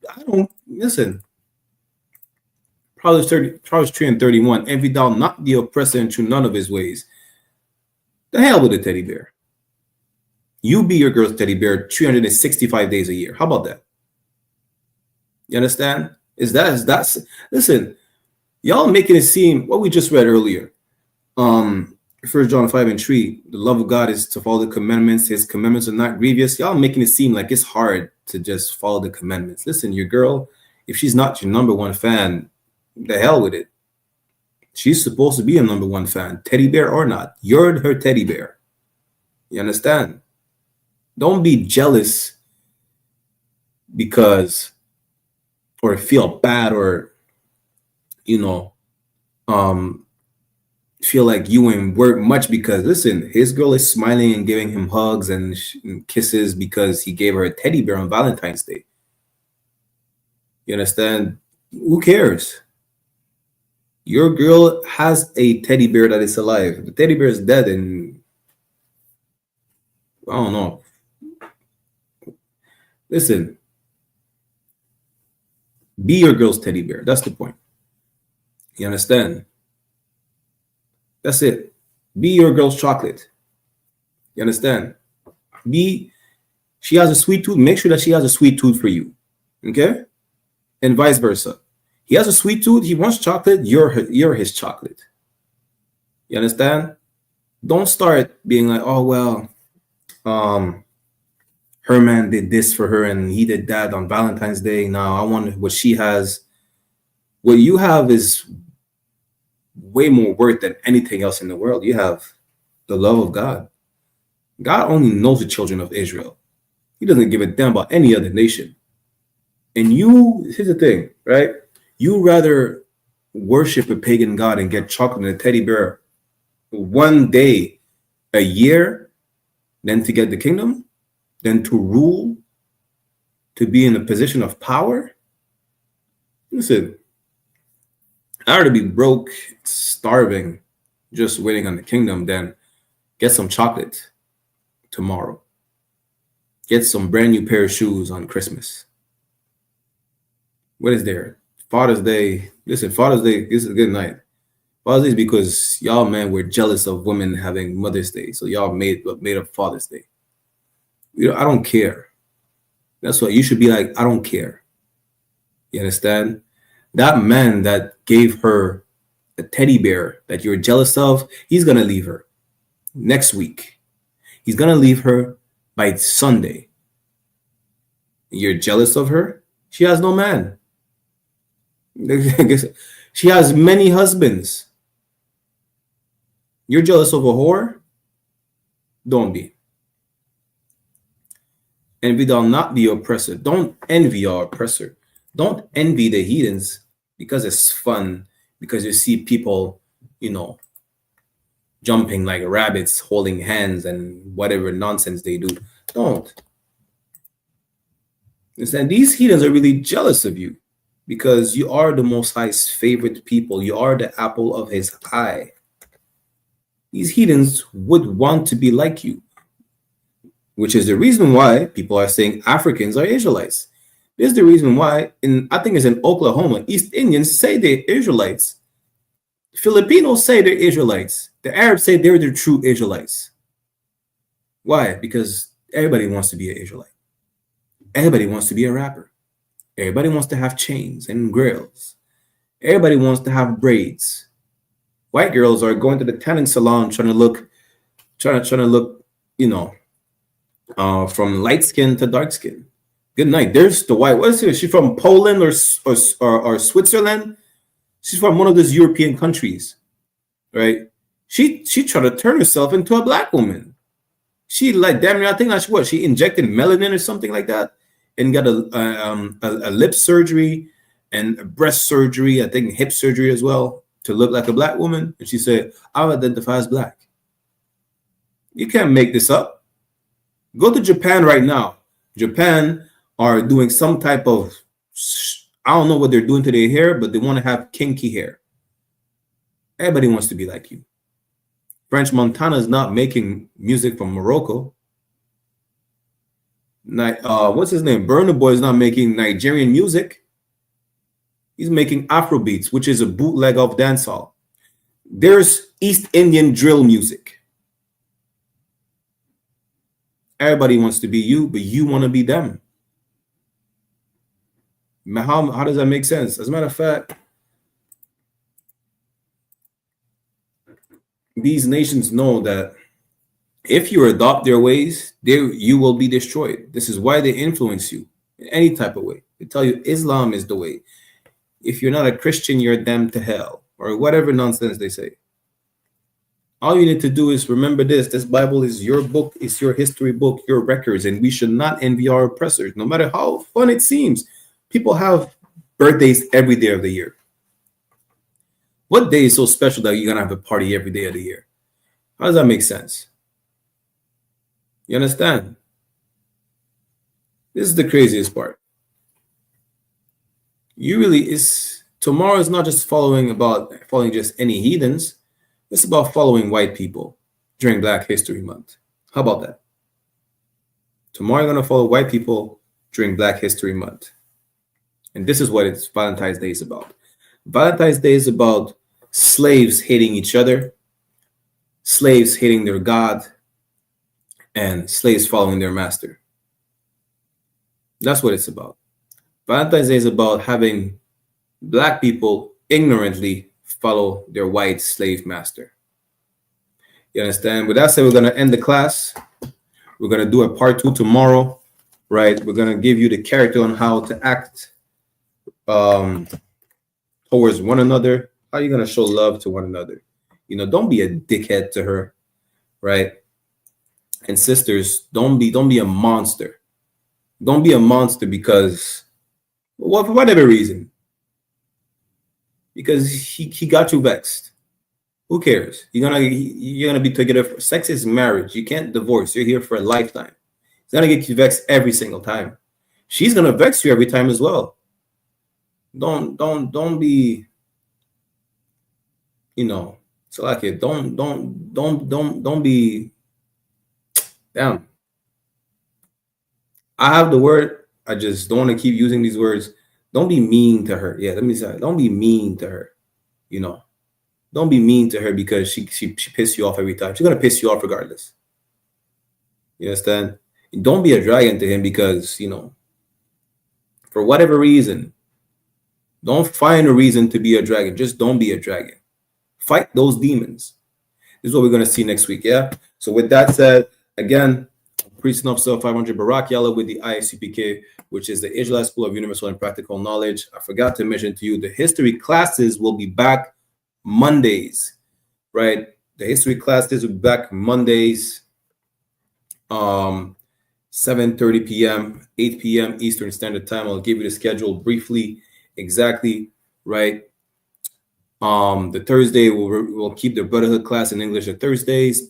I don't listen. Proverbs 3:31. Envy thou not the oppressor and through none of his ways. The hell with a teddy bear. You be your girl's teddy bear 365 days a year. How about that? You understand? That's listen. Y'all making it seem what we just read earlier. 1 John 5:3, the love of God is to follow the commandments. His commandments are not grievous. Y'all making it seem like it's hard to just follow the commandments. Listen, your girl, if she's not your number one fan, the hell with it. She's supposed to be a number one fan, teddy bear or not. You're her teddy bear. You understand? Don't be jealous because, or feel bad or, you know, feel like you ain't work much because listen, his girl is smiling and giving him hugs and kisses because he gave her a teddy bear on Valentine's Day. You understand? Who cares? Your girl has a teddy bear that is alive. The teddy bear is dead, and I don't know. Listen, be your girl's teddy bear. That's the point. You understand? That's it. Be your girl's chocolate. You understand? She has a sweet tooth. Make sure that she has a sweet tooth for you. Okay? And vice versa. He has a sweet tooth. He wants chocolate. You're his chocolate. You understand? Don't start being like, oh, well, her man did this for her and he did that on Valentine's Day. Now I want what she has. What you have is way more worth than anything else in the world. You have the love of God. God only knows the children of Israel. He doesn't give a damn about any other nation. And here's the thing, right? You rather worship a pagan god and get chocolate and a teddy bear one day a year than to get the kingdom, than to rule, to be in a position of power. Listen, I'd rather be broke, starving, just waiting on the kingdom than get some chocolate tomorrow. Get some brand new pair of shoes on Christmas. What is there? Father's Day. Listen, Father's Day, this is a good night. Father's Day is because y'all, man, were jealous of women having Mother's Day. So y'all made up Father's Day. I don't care. That's why you should be like, I don't care. You understand? That man that gave her a teddy bear that you're jealous of, he's going to leave her next week. He's going to leave her by Sunday. You're jealous of her? She has no man. She has many husbands. You're jealous of a whore? Don't be. Envy thou not the oppressor. Don't envy your oppressor. Don't envy the heathens because it's fun, because you see people, jumping like rabbits, holding hands and whatever nonsense they do. Don't. Listen, these heathens are really jealous of you because you are the Most High's favorite people. You are the apple of his eye. These heathens would want to be like you, which is the reason why people are saying Africans are Israelites. This is the reason why, I think it's in Oklahoma, East Indians say they're Israelites. Filipinos say they're Israelites. The Arabs say they're the true Israelites. Why? Because everybody wants to be an Israelite. Everybody wants to be a rapper. Everybody wants to have chains and grills. Everybody wants to have braids. White girls are going to the tanning salon trying to look, from light skin to dark skin. Good night. There's the white. What is she? She's from Poland or Switzerland? She's from one of those European countries, right? She tried to turn herself into a black woman. She damn near, I think that's what she injected melanin or something like that, and got a lip surgery and a breast surgery, I think hip surgery as well, to look like a black woman. And she said, "I'll identify as black." You can't make this up. Go to Japan right now. Japan are doing some type of, I don't know what they're doing to their hair, but they want to have kinky hair. Everybody wants to be like you. French Montana is not making music from Morocco. What's his name? Burna Boy is not making Nigerian music. He's making Afro beats, which is a bootleg of dancehall. There's East Indian drill music. Everybody wants to be you, but you want to be them. How does that make sense? As a matter of fact, these nations know that if you adopt their ways, you will be destroyed. This is why they influence you in any type of way. They tell you Islam is the way. If you're not a Christian, you're damned to hell, or whatever nonsense they say. All you need to do is remember this. This Bible is your book, it's your history book, your records, and we should not envy our oppressors, no matter how fun it seems. People have birthdays every day of the year. What day is so special that you're going to have a party every day of the year? How does that make sense? You understand? This is the craziest part. Tomorrow is not just following just any heathens. It's about following white people during Black History Month. How about that? Tomorrow you're going to follow white people during Black History Month. And this is what Valentine's Day is about. Valentine's Day is about slaves hating each other, slaves hating their God, and slaves following their master. That's what it's about. Valentine's Day is about having Black people ignorantly follow their white slave master. You understand? With that said, we're going to end the class. We're going to do a part 2 tomorrow, right? We're going to give you the character on how to act towards one another. How are you going to show love to one another? You know, don't be a dickhead to her, right? And sisters, don't be a monster. Don't be a monster because, well, for whatever reason. Because he got you vexed. Who cares? You're gonna be together. Sex is marriage. You can't divorce. You're here for a lifetime. It's gonna get you vexed every single time. She's gonna vex you every time as well. Don't be, you know. So like it. Don't be. Damn. I have the word. I just don't want to keep using these words. Don't be mean to her. Yeah, let me say. Don't be mean to her. You know. Don't be mean to her because she pisses you off every time. She's gonna piss you off regardless. You understand? And don't be a dragon to him because, you know, for whatever reason, don't find a reason to be a dragon. Just don't be a dragon. Fight those demons. This is what we're gonna see next week. Yeah. So with that said, again, Priest and Officer 500 Barak Yalla with the I.S.U.P.K, which is the Israelite School of Universal and Practical Knowledge. I forgot to mention to you the history classes will be back Mondays, right? The history classes will be back Mondays, 7:30 p.m., 8 p.m. Eastern Standard Time. I'll give you the schedule briefly, exactly, right? The Thursday we'll keep the Brotherhood class in English on Thursdays,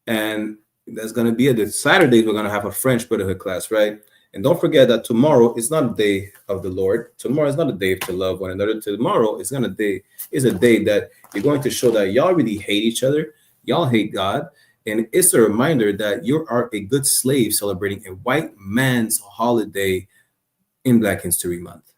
and that's gonna be the Saturdays we're gonna have a French Brotherhood class, right? And don't forget that tomorrow is not a day of the Lord. Tomorrow is not a day to love one another. Tomorrow is a day that you're going to show that y'all really hate each other. Y'all hate God. And it's a reminder that you are a good slave celebrating a white man's holiday in Black History Month.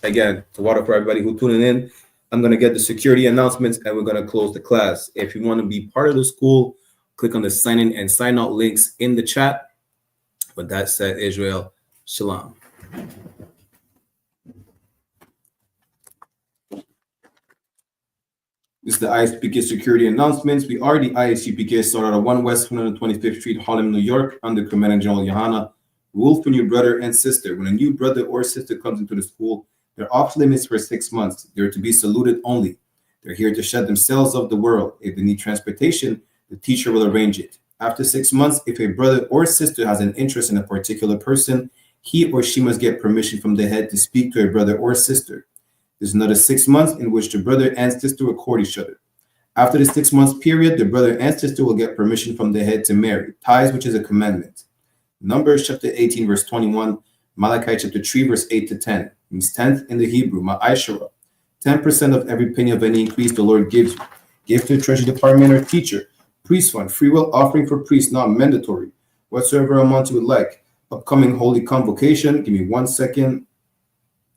Again, to water for everybody who's tuning in, I'm going to get the security announcements and we're going to close the class. If you want to be part of the school, click on the sign in and sign out links in the chat. With that said, Israel, Shalom. This is the I.S.U.P.K security announcements. We are the I.S.U.P.K started at 1 West 125th Street, Harlem, New York, under Commandant General YAHANNA. Rule for new brother and sister. When a new brother or sister comes into the school, they're off limits for 6 months. They're to be saluted only. They're here to shed themselves of the world. If they need transportation, the teacher will arrange it. After 6 months, if a brother or sister has an interest in a particular person, he or she must get permission from the head to speak to a brother or sister. There's another 6 months in which the brother and sister will court each other. After the 6 months period, the brother and sister will get permission from the head to marry. Tithes, which is a commandment. Numbers chapter 18, verse 21. Malachi chapter 3, verse 8 to 10. Means 10th in the Hebrew, ma'ashara. 10% of every penny of any increase the Lord gives you. Give to the treasury department or teacher. Priest fund, free will offering for priests, not mandatory. Whatsoever amount you would like. Upcoming holy convocation. Give me 1 second.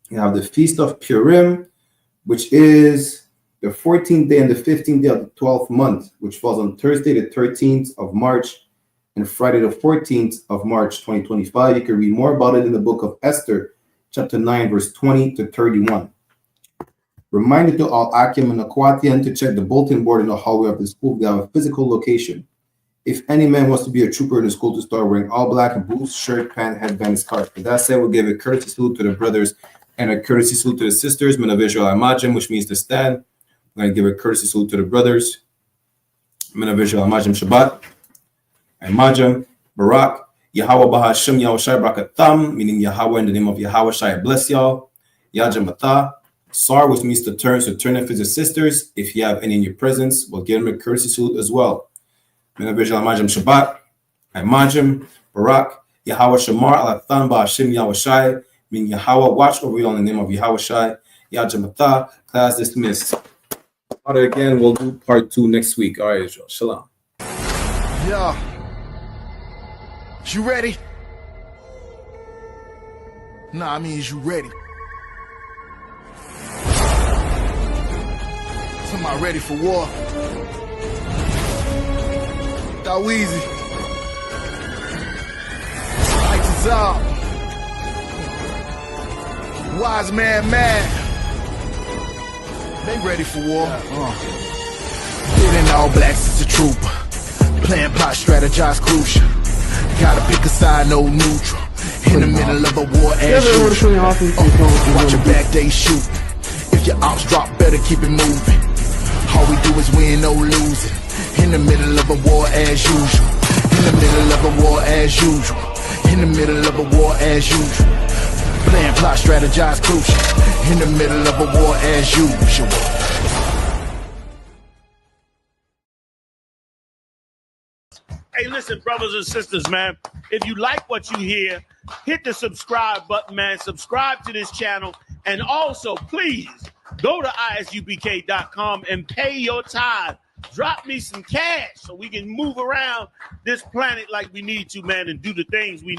You have the Feast of Purim, which is the 14th day and the 15th day of the 12th month, which falls on Thursday, the 13th of March, and Friday, the 14th of March, 2025. You can read more about it in the book of Esther, chapter 9, verse 20 to 31. Reminder to all Akim and Akwatian to check the bulletin board in the hallway of the school. They have a physical location. If any man wants to be a trooper in the school, to start wearing all black, boots, shirt, pant, headband, scarf. With that said, we'll give a courtesy salute to the brothers and a courtesy salute to the sisters. Menavisho Amajim, which means to stand. We're going to give a courtesy salute to the brothers. Menavisho Amajim Shabbat. Amajim, Barak, Yahweh Bahashim, Yahweh Shai Brakatam, meaning Yahweh in the name of Yahweh Shai, bless y'all. Yajamata. Sar, which means to turn. So turn if it's your sisters. If you have any in your presence, we'll give them a courtesy salute as well. Menavijal Majim Shabbat, Majim, Barak, Yahweh Shamar, Alathan Ba'ashim Yahweh Shai, mean Yahweh, watch over you all in the name of Yahweh Shai, Yajamatah, class dismissed. Again, we'll do part 2 next week. All right, Israel. Shalom. Yeah. You ready? Nah, I mean, is you ready? Somebody ready for war? Daweezy. Lights is up. Wise man mad. They ready for war. Getting all blacks is a trooper. Plan, plot, strategize, crucial. Gotta pick a side, no neutral. In the middle of a war as usual. Watch your back, they shoot. If your ops drop, better keep it moving. All we do is win, no losing. In the middle of a war as usual. In the middle of a war as usual. In the middle of a war as usual. Plan, plot, strategize, crucial. In the middle of a war as usual. Hey, listen, brothers and sisters, man. If you like what you hear, hit the subscribe button, man. Subscribe to this channel. And also, please, go to isupk.com and pay your tithe. Drop me some cash so we can move around this planet like we need to, man, and do the things we need.